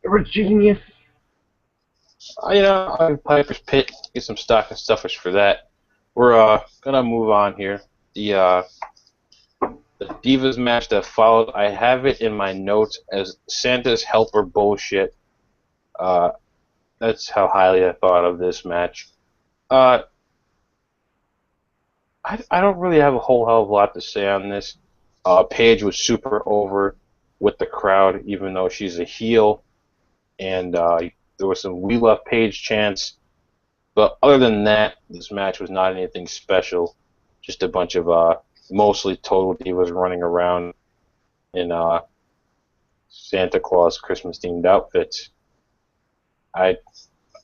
You're a genius. I'm Piper's Pit. Get some stock and stuffers for that. We're gonna move on here. The Divas match that followed, I have it in my notes as Santa's helper bullshit. That's how highly I thought of this match. I don't really have a whole hell of a lot to say on this. Paige was super over with the crowd, even though she's a heel, and there was some "We Love Paige" chants. But other than that, this match was not anything special. Just a bunch of mostly Total Divas running around in Santa Claus Christmas themed outfits. I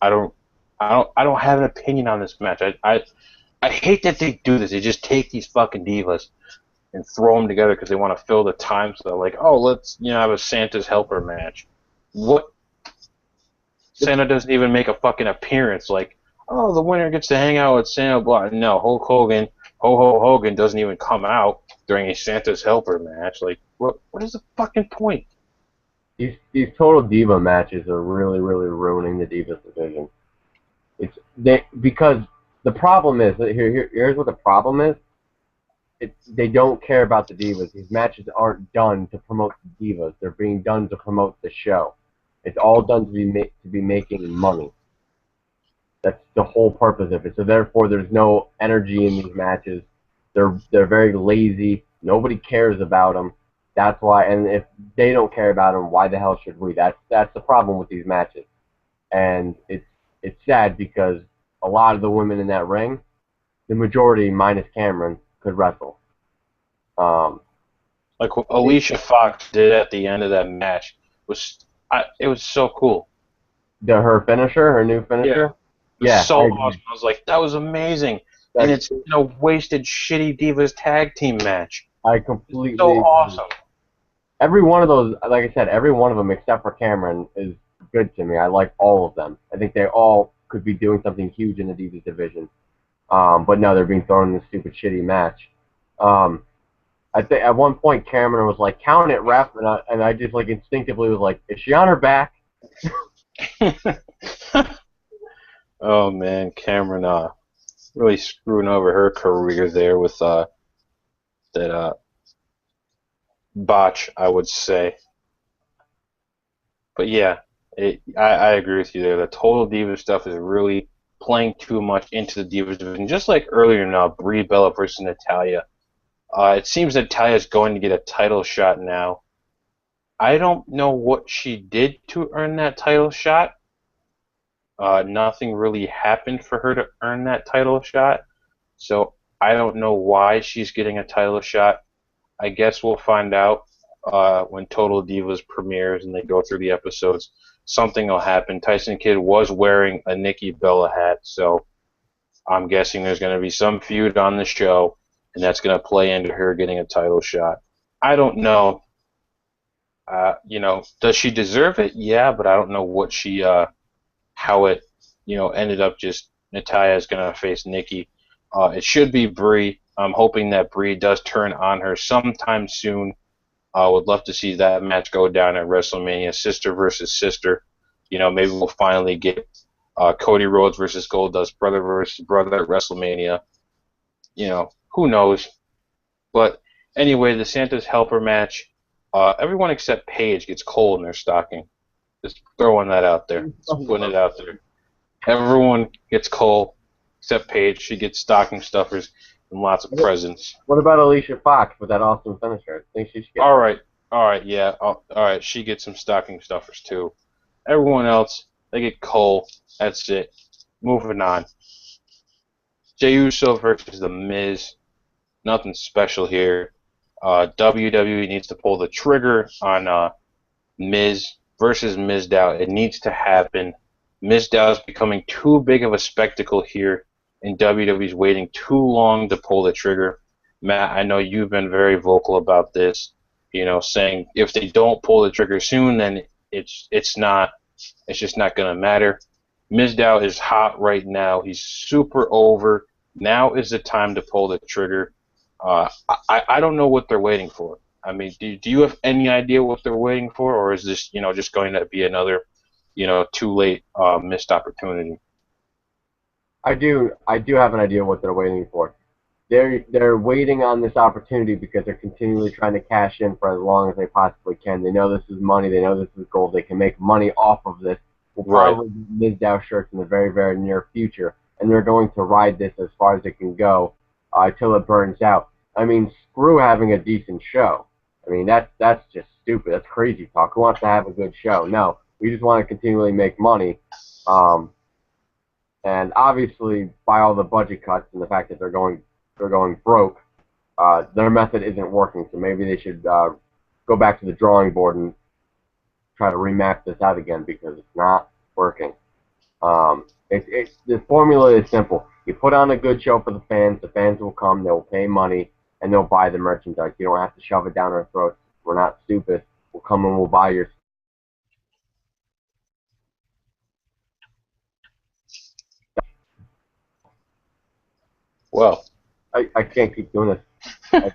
don't have an opinion on this match. I hate that they do this. They just take these fucking divas and throw them together because they want to fill the time. So they're like, oh, let's have a Santa's helper match. What? Santa doesn't even make a fucking appearance. Like, oh, the winner gets to hang out with Santa. Blah. No, Hogan doesn't even come out during a Santa's helper match. Like, what is the fucking point? These Total Diva matches are really, really ruining the Divas division. Because the problem is here's what the problem is. They don't care about the Divas. These matches aren't done to promote the Divas. They're being done to promote the show. It's all done to be making money. That's the whole purpose of it. So therefore, there's no energy in these matches. They're very lazy. Nobody cares about them. That's why. And if they don't care about them, why the hell should we? That's the problem with these matches. And it's sad because a lot of the women in that ring, the majority minus Cameron, could wrestle. Like what Alicia Fox did at the end of that match it was so cool. Her finisher, her new finisher. Yeah. It was so awesome. I was like, that was amazing. And it's wasted shitty Divas tag team match. I completely. So awesome. Every one of those, like I said, every one of them except for Cameron is good to me. I like all of them. I think they all could be doing something huge in the Divas division. But no, they're being thrown in this stupid, shitty match. I think at one point Cameron was like, "Count it, ref," and I just like instinctively was like, "Is she on her back?" Oh man, Cameron really screwing over her career there with that botch, I would say. But yeah, I agree with you there. The Total Diva stuff is really playing too much into the Divas division. Just like earlier now, Brie Bella versus Natalya. It seems Natalya is going to get a title shot now. I don't know what she did to earn that title shot. Nothing really happened for her to earn that title shot. So I don't know why she's getting a title shot. I guess we'll find out when Total Divas premieres and they go through the episodes. Something will happen. Tyson Kidd was wearing a Nikki Bella hat, so I'm guessing there's going to be some feud on the show, and that's going to play into her getting a title shot. I don't know. Does she deserve it? Yeah, but I don't know what how it, ended up just Natalya is going to face Nikki. It should be Brie. I'm hoping that Brie does turn on her sometime soon. Would love to see that match go down at WrestleMania, sister versus sister. Maybe we'll finally get Cody Rhodes versus Goldust, brother versus brother at WrestleMania. Who knows? But anyway, the Santa's Helper match. Everyone except Paige gets coal in their stocking. Just throwing that out there. Just putting it out there. Everyone gets coal except Paige. She gets stocking stuffers and lots of presents. What about Alicia Fox with that awesome finisher? I think she should get All right, yeah. All right, she gets some stocking stuffers too. Everyone else, they get coal. That's it. Moving on. Jey Uso versus The Miz. Nothing special here. WWE needs to pull the trigger on Miz versus Mizdow. It needs to happen. Mizdow is becoming too big of a spectacle here, and WWE's waiting too long to pull the trigger. Matt, I know you've been very vocal about this, saying if they don't pull the trigger soon, then it's just not going to matter. Mizdow is hot right now. He's super over. Now is the time to pull the trigger. I don't know what they're waiting for. I mean, do you have any idea what they're waiting for, or is this, just going to be another, too late missed opportunity? I do have an idea what they're waiting for. They're waiting on this opportunity because they're continually trying to cash in for as long as they possibly can. They know this is money. They know this is gold. They can make money off of this. We'll probably get Mizdow shirts in the very, very near future, and they're going to ride this as far as it can go till it burns out. I mean, screw having a decent show. I mean, that's just stupid. That's crazy talk. Who wants to have a good show? No, we just want to continually make money. And obviously, by all the budget cuts and the fact that they're going broke, their method isn't working. So maybe they should go back to the drawing board and try to remap this out again because it's not working. The formula is simple. You put on a good show for the fans will come, they'll pay money, and they'll buy the merchandise. You don't have to shove it down our throats. We're not stupid. We'll come and we'll buy your. Well, I can't keep doing this.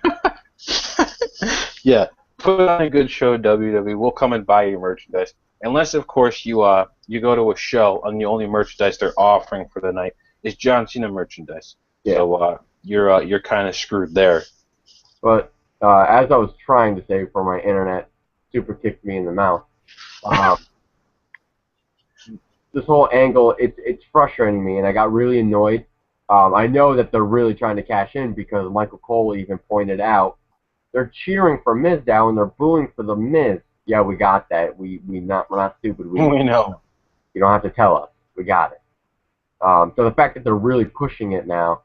Yeah, put on a good show, WWE. We'll come and buy your merchandise. Unless, of course, you go to a show and the only merchandise they're offering for the night is John Cena merchandise. Yeah. So you're kind of screwed there. But as I was trying to say before my internet super kicked me in the mouth, this whole angle, it's frustrating me, and I got really annoyed. I know that they're really trying to cash in because Michael Cole even pointed out they're cheering for Mizdow and they're booing for the Miz. Yeah, we got that. We're not stupid. We know. You don't have to tell us. We got it. So the fact that they're really pushing it now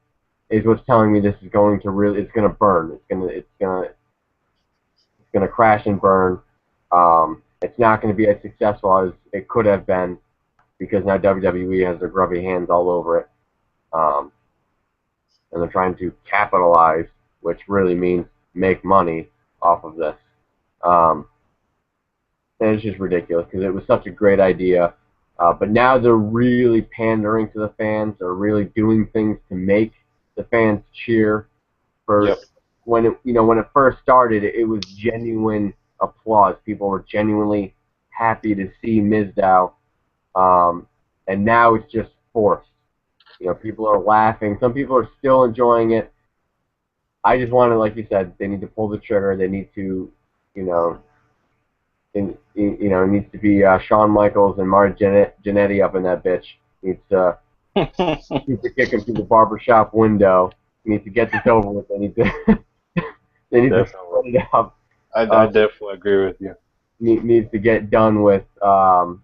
is what's telling me this is going to it's going to burn. It's going to crash and burn. It's not going to be as successful as it could have been because now WWE has their grubby hands all over it. And they're trying to capitalize, which really means make money off of this. And it's just ridiculous because it was such a great idea. But now they're really pandering to the fans. They're really doing things to make the fans cheer. When it first started, it was genuine applause. People were genuinely happy to see Mizdow. And now it's just forced. People are laughing. Some people are still enjoying it. I just wanted, like you said, they need to pull the trigger. They need to, it needs to be Shawn Michaels and Marty Jannetty up in that bitch. Needs to He needs to kick him through the barbershop window. He needs to get this over with. They need to they need to Definitely. split it up. I definitely agree with you. Needs to get done with. And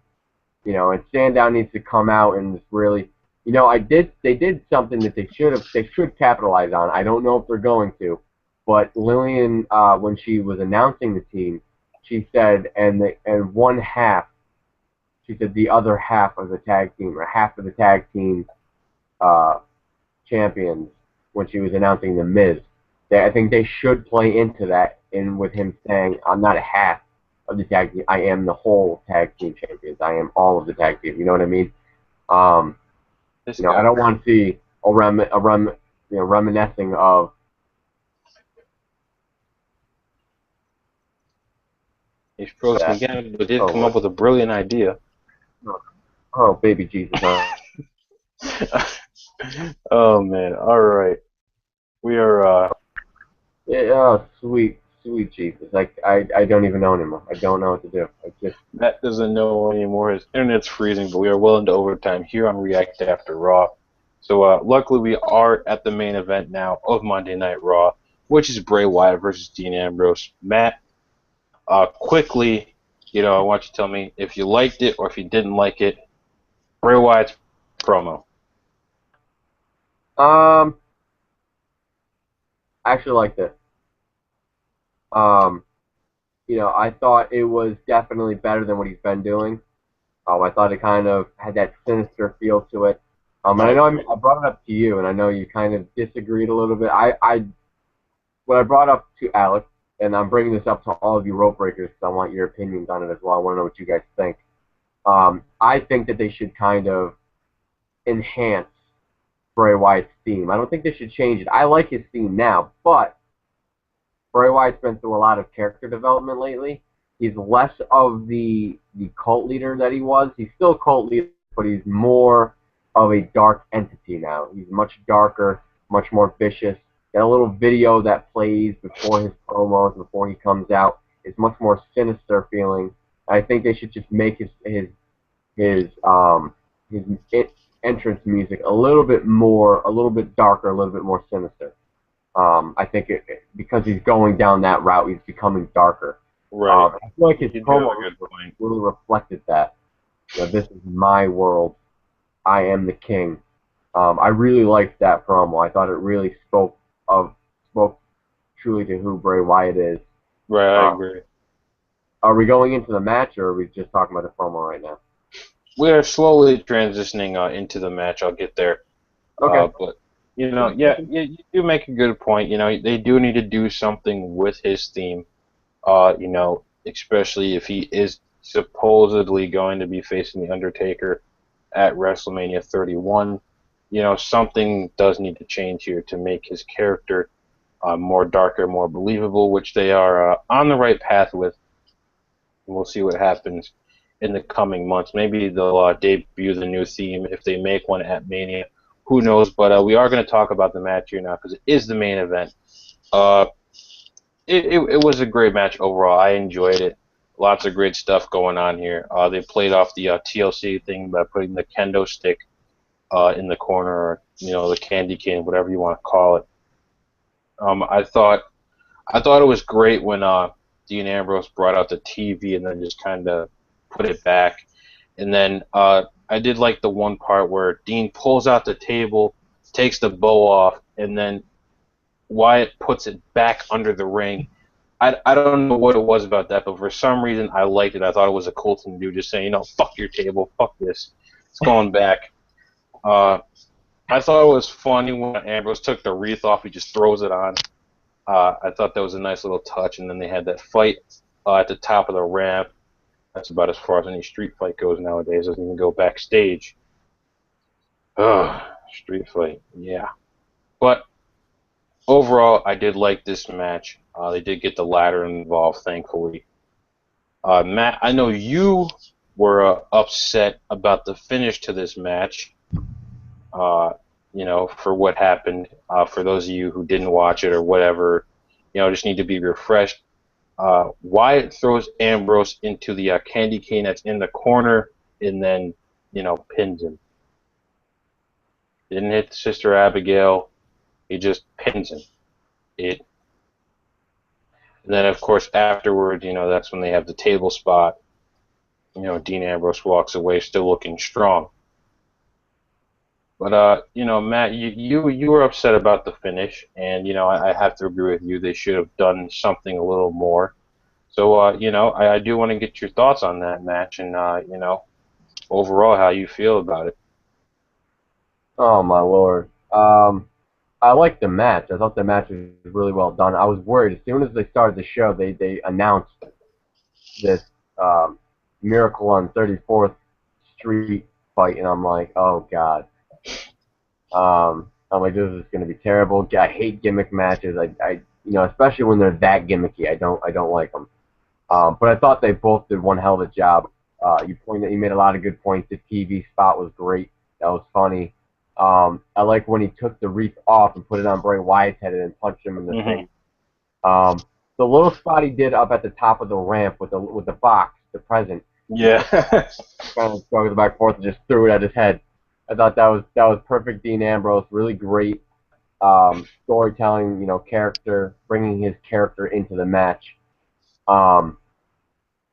Sandown needs to come out and just really, they did something that they should capitalize on. I don't know if they're going to, but Lillian, when she was announcing the team, she said, and one half, she said the other half of the tag team, or half of the tag team, uh, champions, when she was announcing the Miz. I think they should play into that, and with him saying, I'm not a half of the tag team, I am the whole tag team champions. I am all of the tag team. You know what I mean? Um, This I guy. don't want to see reminiscing of He's frozen that. again, but did Oh come Lord. up with a brilliant idea. Oh baby Jesus. Oh man. All right. We are Yeah, oh sweet, sweet Jesus. I don't even know anymore. I don't know what to do. I just Matt doesn't know anymore. His internet's freezing, but we are well into overtime here on React After Raw. So luckily we are at the main event now of Monday Night Raw, which is Bray Wyatt versus Dean Ambrose. Matt, quickly, I want you to tell me if you liked it or if you didn't like it. Bray Wyatt's promo. um actually like this. Um, I thought it was definitely better than what he's been doing. I thought it kind of had that sinister feel to it. And I I know agree. I brought it up to you, and I know you kind of disagreed a little bit. What I brought up to Alec, and I'm bringing this up to all of you rope breakers because I want your opinions on it as well. I want to know what you guys think. I think that they should kind of enhance Bray Wyatt's theme. I don't think they should change it. I like his theme now, but Bray Wyatt's been through a lot of character development lately. He's less of the cult leader that he was. He's still a cult leader, but he's more of a dark entity now. He's much darker, much more vicious. Got a little video that plays before his promos, before he comes out. It's much more sinister feeling. I think they should just make his his entrance music a little bit darker, a little bit more sinister. I think because he's going down that route, he's becoming darker. Right. I feel like his You do have promo a good point. really reflected that. This is my world. I am the king. I really liked that promo. I thought it really spoke truly to who Bray Wyatt is. Right, I Uh, agree. are we going into the match, or are we just talking about the promo right now? We are slowly transitioning into the match. I'll get there. Okay. But yeah, you do make a good point. They do need to do something with his theme. Especially if he is supposedly going to be facing the Undertaker at WrestleMania 31. Something does need to change here to make his character more darker, more believable, which they are on the right path with. And we'll see what happens in the coming months. Maybe they'll debut the new theme if they make one at Mania. Who knows? But we are going to talk about the match here now because it is the main event. Uh, it was a great match overall. I enjoyed it. Lots of great stuff going on here. They played off the TLC thing by putting the kendo stick in the corner, or the candy cane, whatever you want to call it. I thought it was great when Dean Ambrose brought out the TV and then just kind of put it back. And then I did like the one part where Dean pulls out the table, takes the bow off, and then Wyatt puts it back under the ring. I don't know what it was about that, but for some reason I liked it. I thought it was a cool thing to do, just saying, fuck your table, fuck this. It's going back. Uh, I thought it was funny when Ambrose took the wreath off, he just throws it on. I thought that was a nice little touch, and then they had that fight at the top of the ramp. That's about as far as any street fight goes nowadays. Doesn't even go backstage. Ugh, street fight, yeah. But overall, I did like this match. They did get the ladder involved, thankfully. Matt, I know you were upset about the finish to this match. Uh, for what happened. For those of you who didn't watch it or whatever, just need to be refreshed. Wyatt throws Ambrose into the candy cane that's in the corner, and then pins him. Didn't hit Sister Abigail. He just pins him. It. And then of course afterward, that's when they have the table spot. Dean Ambrose walks away, still looking strong. But Matt, you were upset about the finish, and I have to agree with you. They should have done something a little more. So I do want to get your thoughts on that match, and overall how you feel about it. Oh my lord. I liked the match. I thought the match was really well done. I was worried as soon as they started the show. They announced this um, Miracle on 34th Street fight, and I'm like, oh god. I'm like, this is going to be terrible. I hate gimmick matches. Especially when they're that gimmicky. I don't like them. But I thought they both did one hell of a job. You made a lot of good points. The TV spot was great. That was funny. I like when he took the wreath off and put it on Bray Wyatt's head and then punched him in the face. The little spot he did up at the top of the ramp with the box, the present. Yeah. Kind of struggled back and forth and just threw it at his head. I thought that was perfect. Dean Ambrose, really great storytelling. Character, bringing his character into the match. I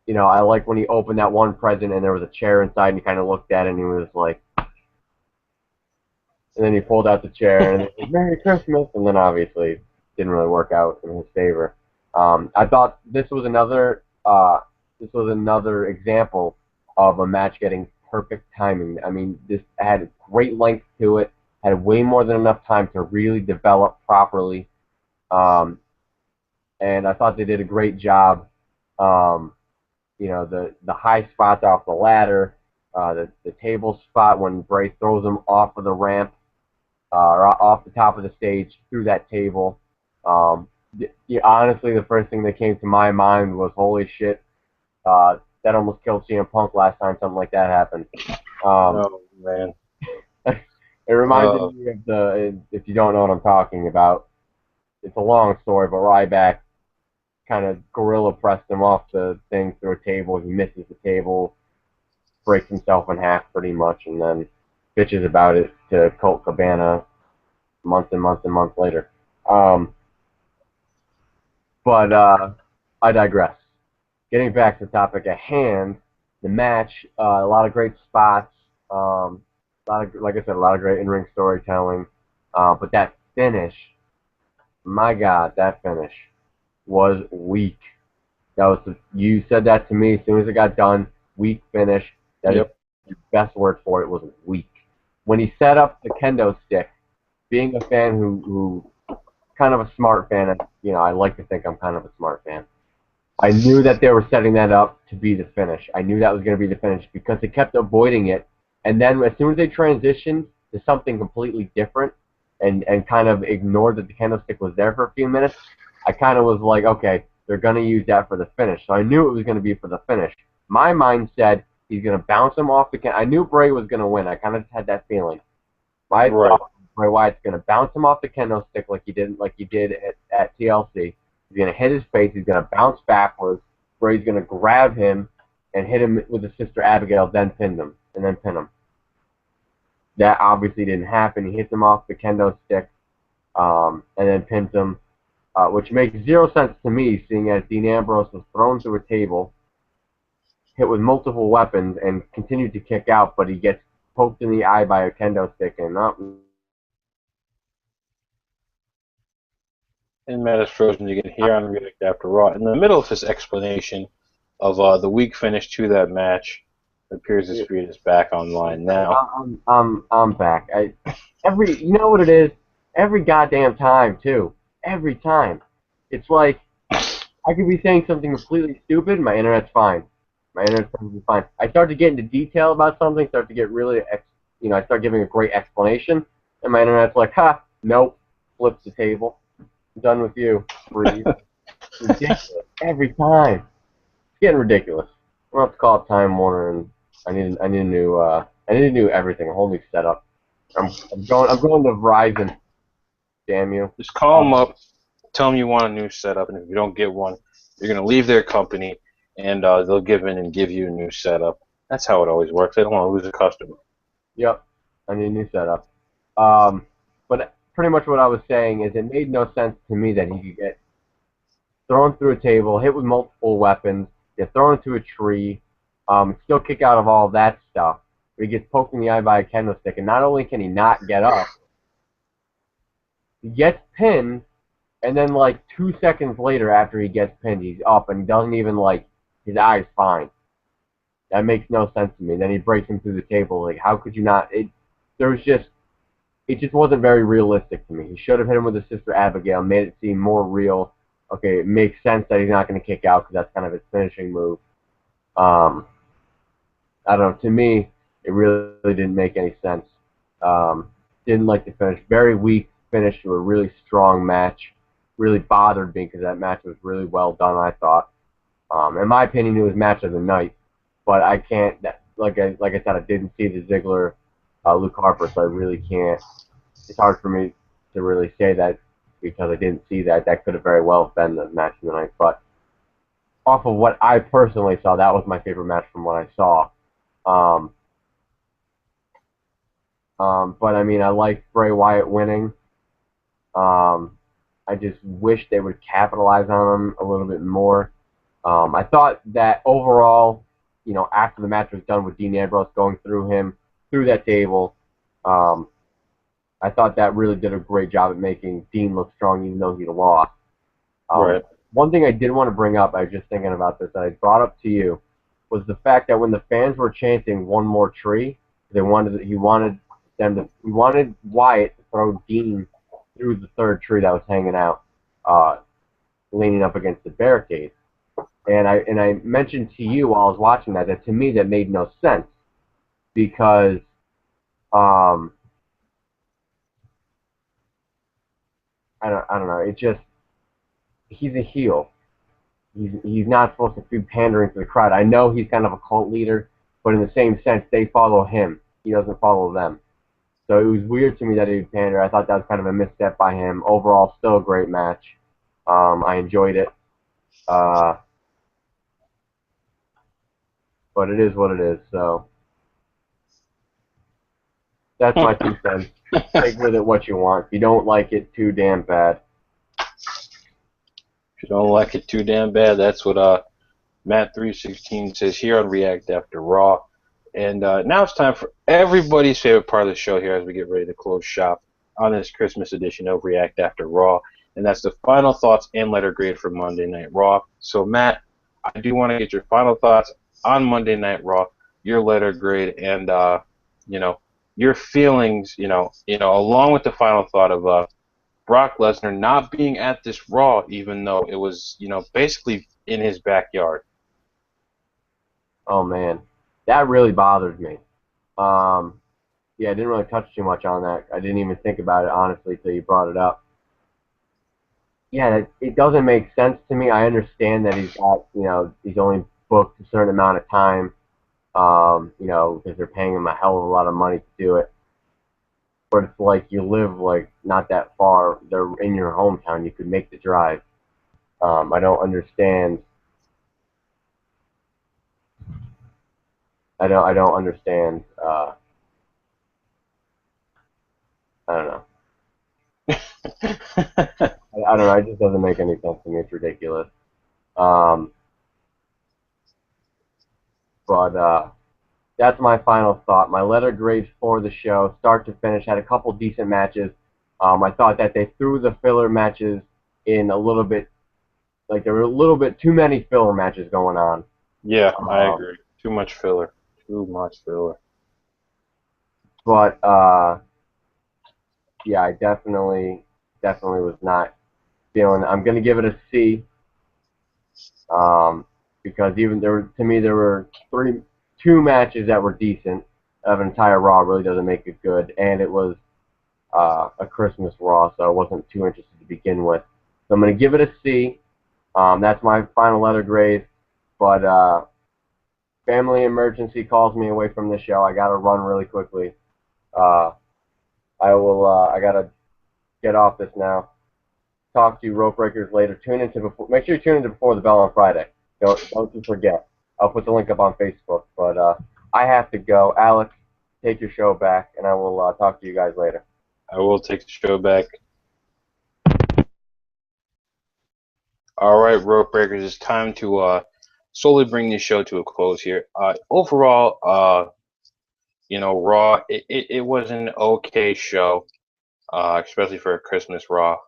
like when he opened that one present and there was a chair inside and he kind of looked at it and he was like, and then he pulled out the chair and it was Merry Christmas, and then obviously it didn't really work out in his favor. I thought this was another example of a match getting perfect timing. I mean, this had great length to it, had way more than enough time to really develop properly, and I thought they did a great job. The high spots off the ladder, the table spot when Bray throws him off of the ramp, or off the top of the stage through that table. Honestly, the first thing that came to my mind was, holy shit, that almost killed CM Punk last time something like that happened. Oh man. It reminded me of if you don't know what I'm talking about, it's a long story, but Ryback kind of gorilla pressed him off the thing through a table. He misses the table, breaks himself in half pretty much, and then bitches about it to Colt Cabana months and months and months later. But I digress. Getting back to the topic at hand, the match, a lot of great spots, like I said, a lot of great in-ring storytelling. But that finish, my God, that finish was weak. You said that to me as soon as it got done. Weak finish. That is the best word for it. Was weak. When he set up the kendo stick, being a fan who kind of a smart fan, I like to think I'm kind of a smart fan. I knew that they were setting that up to be the finish. I knew that was going to be the finish because they kept avoiding it. And then as soon as they transitioned to something completely different and kind of ignored that the kendo stick was there for a few minutes, I kind of was like, okay, they're going to use that for the finish. So I knew it was going to be for the finish. My mind said he's going to bounce him off the kendo. I knew Bray was going to win. I kind of just had that feeling. My thought, Bray Wyatt's going to bounce him off the kendo stick like he did at TLC. He's going to hit his face. He's going to bounce backwards. Bray's going to grab him and hit him with his Sister Abigail, then pin him. That obviously didn't happen. He hits him off the kendo stick and then pins him, which makes zero sense to me, seeing as Dean Ambrose was thrown through a table, hit with multiple weapons, and continued to kick out, but he gets poked in the eye by a kendo stick and not. And Matt is frozen. You can hear on React after Raw. In the middle of his explanation of the weak finish to that match, it appears his feed is back online now. I'm back. You know what it is? Every goddamn time too. Every time. It's like I could be saying something completely stupid. My internet's fine. My internet's perfectly fine. I start to get into detail about something. Start to get really, I start giving a great explanation, and my internet's like, ha, nope. Flips the table. I'm done with you. Breathe. Ridiculous. Every time. It's getting ridiculous. I'm gonna have to call up Time Warner, and I need a new everything, a whole new setup. I'm going to Verizon. Damn you. Just call them up, tell them you want a new setup, and if you don't get one, you're gonna leave their company, and they'll give in and give you a new setup. That's how it always works. They don't want to lose a customer. Yep. I need a new setup. But pretty much what I was saying is it made no sense to me that he could get thrown through a table, hit with multiple weapons, get thrown into a tree, still kick out of all that stuff. But he gets poked in the eye by a kendo stick, and not only can he not get up, he gets pinned, and then like 2 seconds later after he gets pinned, he's up and he doesn't even like his eye's fine. That makes no sense to me. Then he breaks him through the table. Like, how could you not? It just wasn't very realistic to me. He should have hit him with his sister Abigail, made it seem more real. Okay, it makes sense that he's not going to kick out because that's kind of his finishing move. I don't know. To me, it really didn't make any sense. Didn't like the finish. Very weak finish to a really strong match. Really bothered me because that match was really well done, I thought. In my opinion, it was match of the night. But I can't, like I said, I didn't see the Ziggler Luke Harper, so I really can't. It's hard for me to really say that because I didn't see that. That could have very well been the match of the night. But off of what I personally saw, that was my favorite match from what I saw. But I mean, I like Bray Wyatt winning. I just wish they would capitalize on him a little bit more. I thought that overall, after the match was done with Dean Ambrose going through that table, I thought that really did a great job at making Dean look strong even though he'd lost. Right. One thing I did want to bring up, I was just thinking about this, I brought up to you, was the fact that when the fans were chanting "one more tree," he wanted Wyatt to throw Dean through the third tree that was hanging out, leaning up against the barricade. And I mentioned to you while I was watching that to me that made no sense because I don't know. It just he's a heel. He's not supposed to be pandering to the crowd. I know he's kind of a cult leader, but in the same sense, they follow him. He doesn't follow them. So it was weird to me that he would pander. I thought that was kind of a misstep by him. Overall, still a great match. I enjoyed it. But it is what it is. So that's my 2 cents. Take with it what you want. If you don't like it too damn bad. If you don't like it too damn bad, that's what Matt316 says here on React After Raw. And now it's time for everybody's favorite part of the show here as we get ready to close shop on this Christmas edition of React After Raw. And that's the final thoughts and letter grade for Monday Night Raw. So, Matt, I do want to get your final thoughts on Monday Night Raw, your letter grade, and, your feelings, along with the final thought of Brock Lesnar not being at this Raw, even though it was, basically in his backyard. Oh, man. That really bothers me. Yeah, I didn't really touch too much on that. I didn't even think about it, honestly, until you brought it up. Yeah, it doesn't make sense to me. I understand that he's only booked a certain amount of time, because they're paying him a hell of a lot of money to do it. But it's like you live, not that far. They're in your hometown. You could make the drive. I don't understand. I don't understand. I don't know. I don't know. It just doesn't make any sense to me. It's ridiculous. But that's my final thought. My letter grades for the show, start to finish, had a couple decent matches. I thought that they threw the filler matches in a little bit, there were a little bit too many filler matches going on. Yeah, I agree. Too much filler. Too much filler. But yeah, I definitely was not feeling it. I'm gonna give it a C. Because there were two matches that were decent. Of an entire Raw really doesn't make it good, and it was a Christmas Raw, so I wasn't too interested to begin with. So I'm gonna give it a C. That's my final letter grade. But family emergency calls me away from the show. I gotta run really quickly. I gotta get off this now. Talk to you rope breakers later. Make sure you tune into Before the Bell on Friday. Don't you forget. I'll put the link up on Facebook. But I have to go. Alec, take your show back, and I will talk to you guys later. I will take the show back. All right, Rope Breakers, it's time to slowly bring this show to a close here. Overall, Raw, it was an okay show, especially for a Christmas Raw.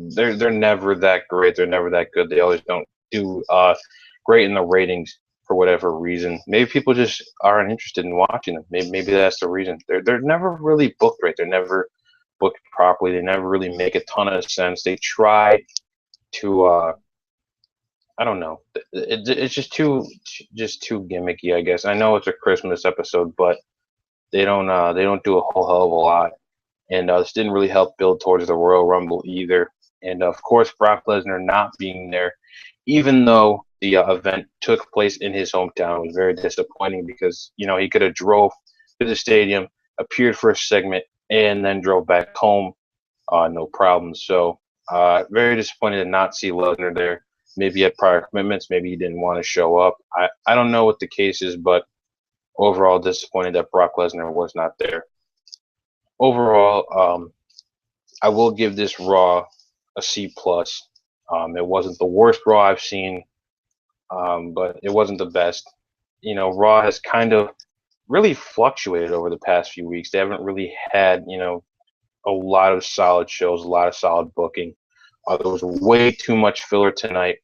They're never that great. They're never that good. They always don't do great in the ratings for whatever reason. Maybe people just aren't interested in watching them. Maybe that's the reason. They're never really booked right. They're never booked properly. They never really make a ton of sense. They try to I don't know. It's just too gimmicky, I guess. I know it's a Christmas episode, but they don't do a whole hell of a lot. And this didn't really help build towards the Royal Rumble either. And of course, Brock Lesnar not being there, even though the event took place in his hometown, was very disappointing because he could have drove to the stadium, appeared for a segment, and then drove back home, no problem. So very disappointed to not see Lesnar there. Maybe he had prior commitments, maybe he didn't want to show up. I don't know what the case is, but overall disappointed that Brock Lesnar was not there. Overall, I will give this Raw a C plus. It wasn't the worst Raw I've seen, but it wasn't the best. Raw has kind of really fluctuated over the past few weeks. They haven't really had, a lot of solid shows, a lot of solid booking. There was way too much filler tonight,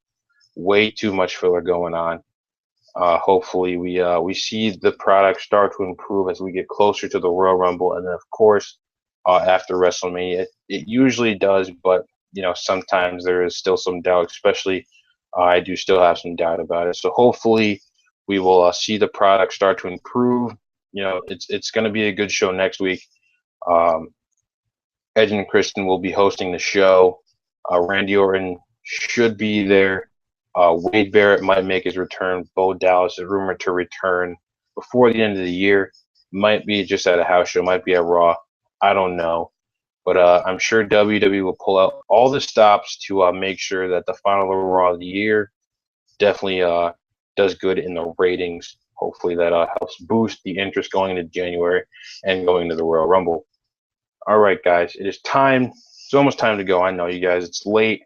way too much filler going on. Hopefully, we see the product start to improve as we get closer to the Royal Rumble, and then of course after WrestleMania, it usually does. But sometimes there is still some doubt, especially I do still have some doubt about it. So hopefully, we will see the product start to improve. It's going to be a good show next week. Um, Edge and Kristen will be hosting the show. Randy Orton should be there. Wade Barrett might make his return. Bo Dallas is rumored to return before the end of the year. Might be just at a house show. Might be at Raw. I don't know. But I'm sure WWE will pull out all the stops to make sure that the final Raw of the year definitely does good in the ratings. Hopefully that helps boost the interest going into January and going to the Royal Rumble. All right, guys, it is time. It's almost time to go. I know you guys. It's late.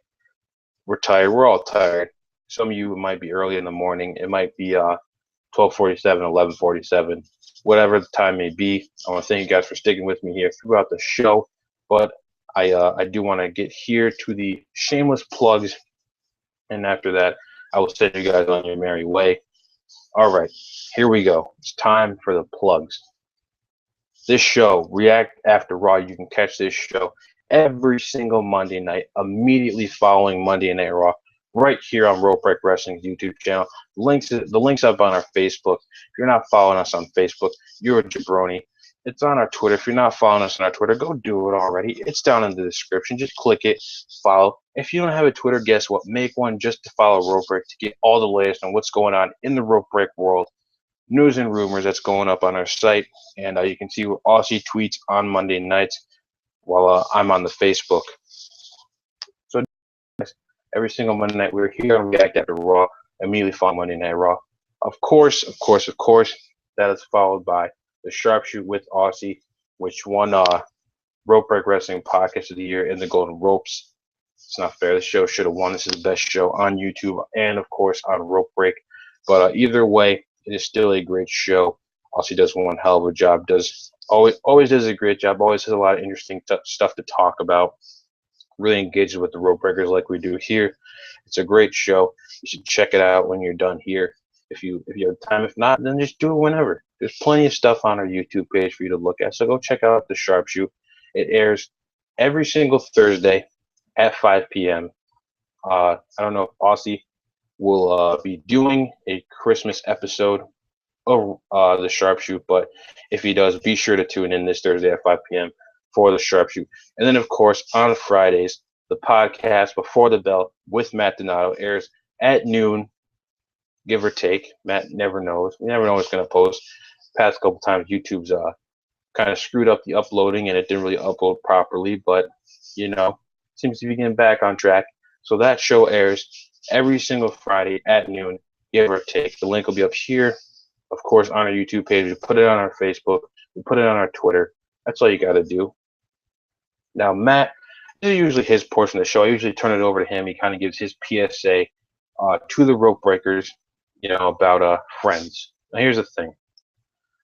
We're tired. We're all tired. Some of you might be early in the morning. It might be 12:47, 11:47, whatever the time may be. I want to thank you guys for sticking with me here throughout the show. But I do want to get here to the shameless plugs, and after that, I will send you guys on your merry way. All right, here we go. It's time for the plugs. This show, React After Raw, you can catch this show every single Monday night, immediately following Monday Night Raw, right here on Rope Break Wrestling's YouTube channel. The link's up on our Facebook. If you're not following us on Facebook, you're a jabroni. It's on our Twitter. If you're not following us on our Twitter, go do it already. It's down in the description. Just click it, follow. If you don't have a Twitter, guess what? Make one just to follow Rope Break to get all the latest on what's going on in the Rope Break world. News and rumors that's going up on our site, and you can see Aussie tweets on Monday nights while I'm on the Facebook. So every single Monday night we're here on React After Raw, immediately following Monday Night Raw. Of course, that is followed by the Sharpshoot with Aussie, which won Rope Break Wrestling Podcast of the Year in the Golden Ropes. It's not fair. This show should have won. This is the best show on YouTube and, of course, on Rope Break. But either way, it is still a great show. Aussie does one hell of a job. Always does a great job. Always has a lot of interesting stuff to talk about. Really engages with the Rope Breakers like we do here. It's a great show. You should check it out when you're done here. If you have time. If not, then just do it whenever. There's plenty of stuff on our YouTube page for you to look at. So go check out the Sharpshoot. It airs every single Thursday at 5 p.m. I don't know if Aussie will be doing a Christmas episode of the Sharpshoot, but if he does, be sure to tune in this Thursday at 5 p.m. for the Sharpshoot. And then, of course, on Fridays, the podcast Before the Bell with Matt Donato airs at noon, give or take. Matt never knows. We never know what's going to post. Past couple times, YouTube's kind of screwed up the uploading, and it didn't really upload properly, but, seems to be getting back on track. So that show airs every single Friday at noon, give or take. The link will be up here, of course, on our YouTube page. We put it on our Facebook. We put it on our Twitter. That's all you got to do. Now, Matt, this is usually his portion of the show. I usually turn it over to him. He kind of gives his PSA to the rope breakers, about friends. Now, here's the thing.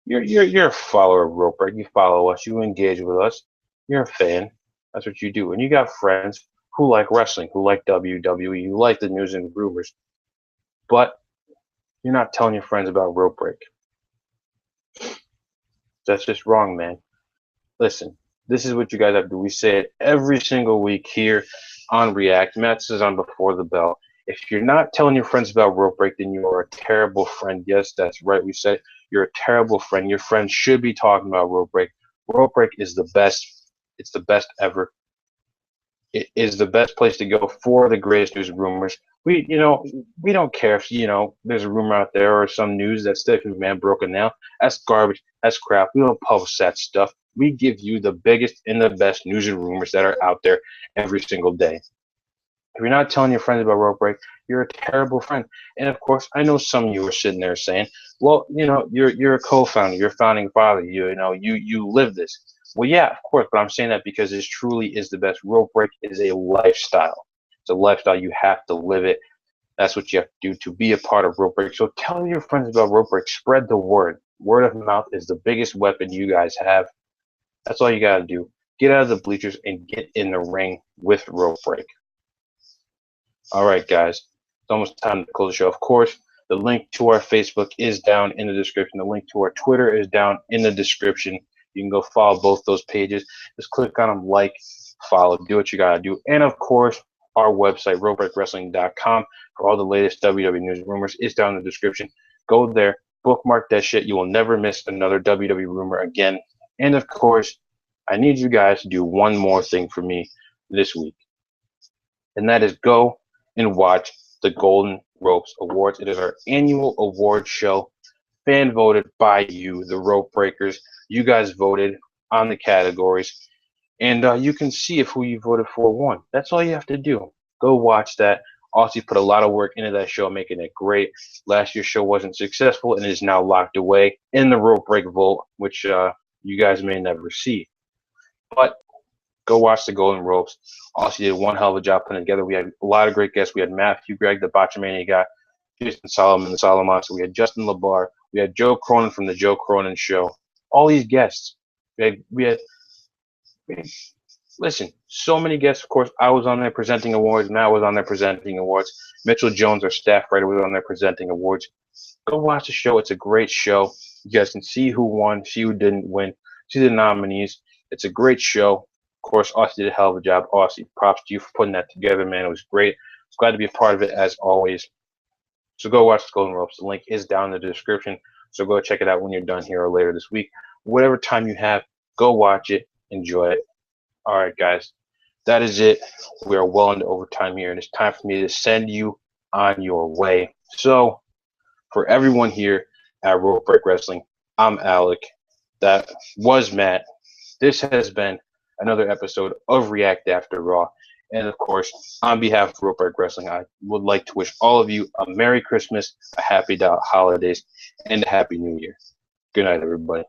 You're a follower of rope break. You follow us. You engage with us. You're a fan. That's what you do. And you got friends who like wrestling, who like WWE, who like the news and rumors. But you're not telling your friends about rope break. That's just wrong, man. Listen, this is what you guys have to do. We say it every single week here on React. Matt says on Before the Bell. If you're not telling your friends about rope break, then you are a terrible friend. Yes, that's right. We said you're a terrible friend. Your friends should be talking about rope break. Rope break is the best. It's the best ever. It is the best place to go for the greatest news and rumors. We don't care if there's a rumor out there or some news that Stephanie McMahon broke a nail. That's garbage. That's crap. We don't publish that stuff. We give you the biggest and the best news and rumors that are out there every single day. If you're not telling your friends about rope break, you're a terrible friend. And of course, I know some of you are sitting there saying, "Well, you're a co-founder, you're a founding father. You live this." Well, yeah, of course, but I'm saying that because it truly is the best. Rope break is a lifestyle. It's a lifestyle. You have to live it. That's what you have to do to be a part of rope break. So tell your friends about rope break. Spread the word. Word of mouth is the biggest weapon you guys have. That's all you gotta do. Get out of the bleachers and get in the ring with rope break. All right, guys. It's almost time to close the show. Of course, the link to our Facebook is down in the description. The link to our Twitter is down in the description. You can go follow both those pages. Just click on them, like, follow, do what you got to do. And, of course, our website, ropebreakwrestling.com, for all the latest WWE news and rumors is down in the description. Go there, bookmark that shit. You will never miss another WWE rumor again. And, of course, I need you guys to do one more thing for me this week. And that is go and watch the Golden Ropes Awards. It is our annual award show, fan voted by you, the Rope Breakers. You guys voted on the categories, and you can see if who you voted for won. That's all you have to do. Go watch that. Also, you put a lot of work into that show, making it great. Last year's show wasn't successful and is now locked away in the Rope Break Vault, which you guys may never see. But go watch the Golden Ropes. Also, did one hell of a job putting together. We had a lot of great guests. We had Matthew Gregg, the Botchamania guy, Jason Solomon, the Solomon. So we had Justin LeBar. We had Joe Cronin from the Joe Cronin Show. All these guests. We had listen, so many guests. Of course, I was on there presenting awards. Matt was on there presenting awards. Mitchell Jones, our staff writer, was on there presenting awards. Go watch the show. It's a great show. You guys can see who won, see who didn't win, see the nominees. It's a great show. Of course, Austin did a hell of a job. Austin, props to you for putting that together, man. It was great. I was glad to be a part of it, as always. So go watch the Golden Ropes. The link is down in the description. So go check it out when you're done here or later this week. Whatever time you have, go watch it. Enjoy it. All right, guys. That is it. We are well into overtime here, and it's time for me to send you on your way. So for everyone here at Rope Break Wrestling, I'm Alec. That was Matt. This has been another episode of React After Raw. And of course, on behalf of Rope Break Wrestling, I would like to wish all of you a Merry Christmas, a Happy Holidays, and a Happy New Year. Good night, everybody.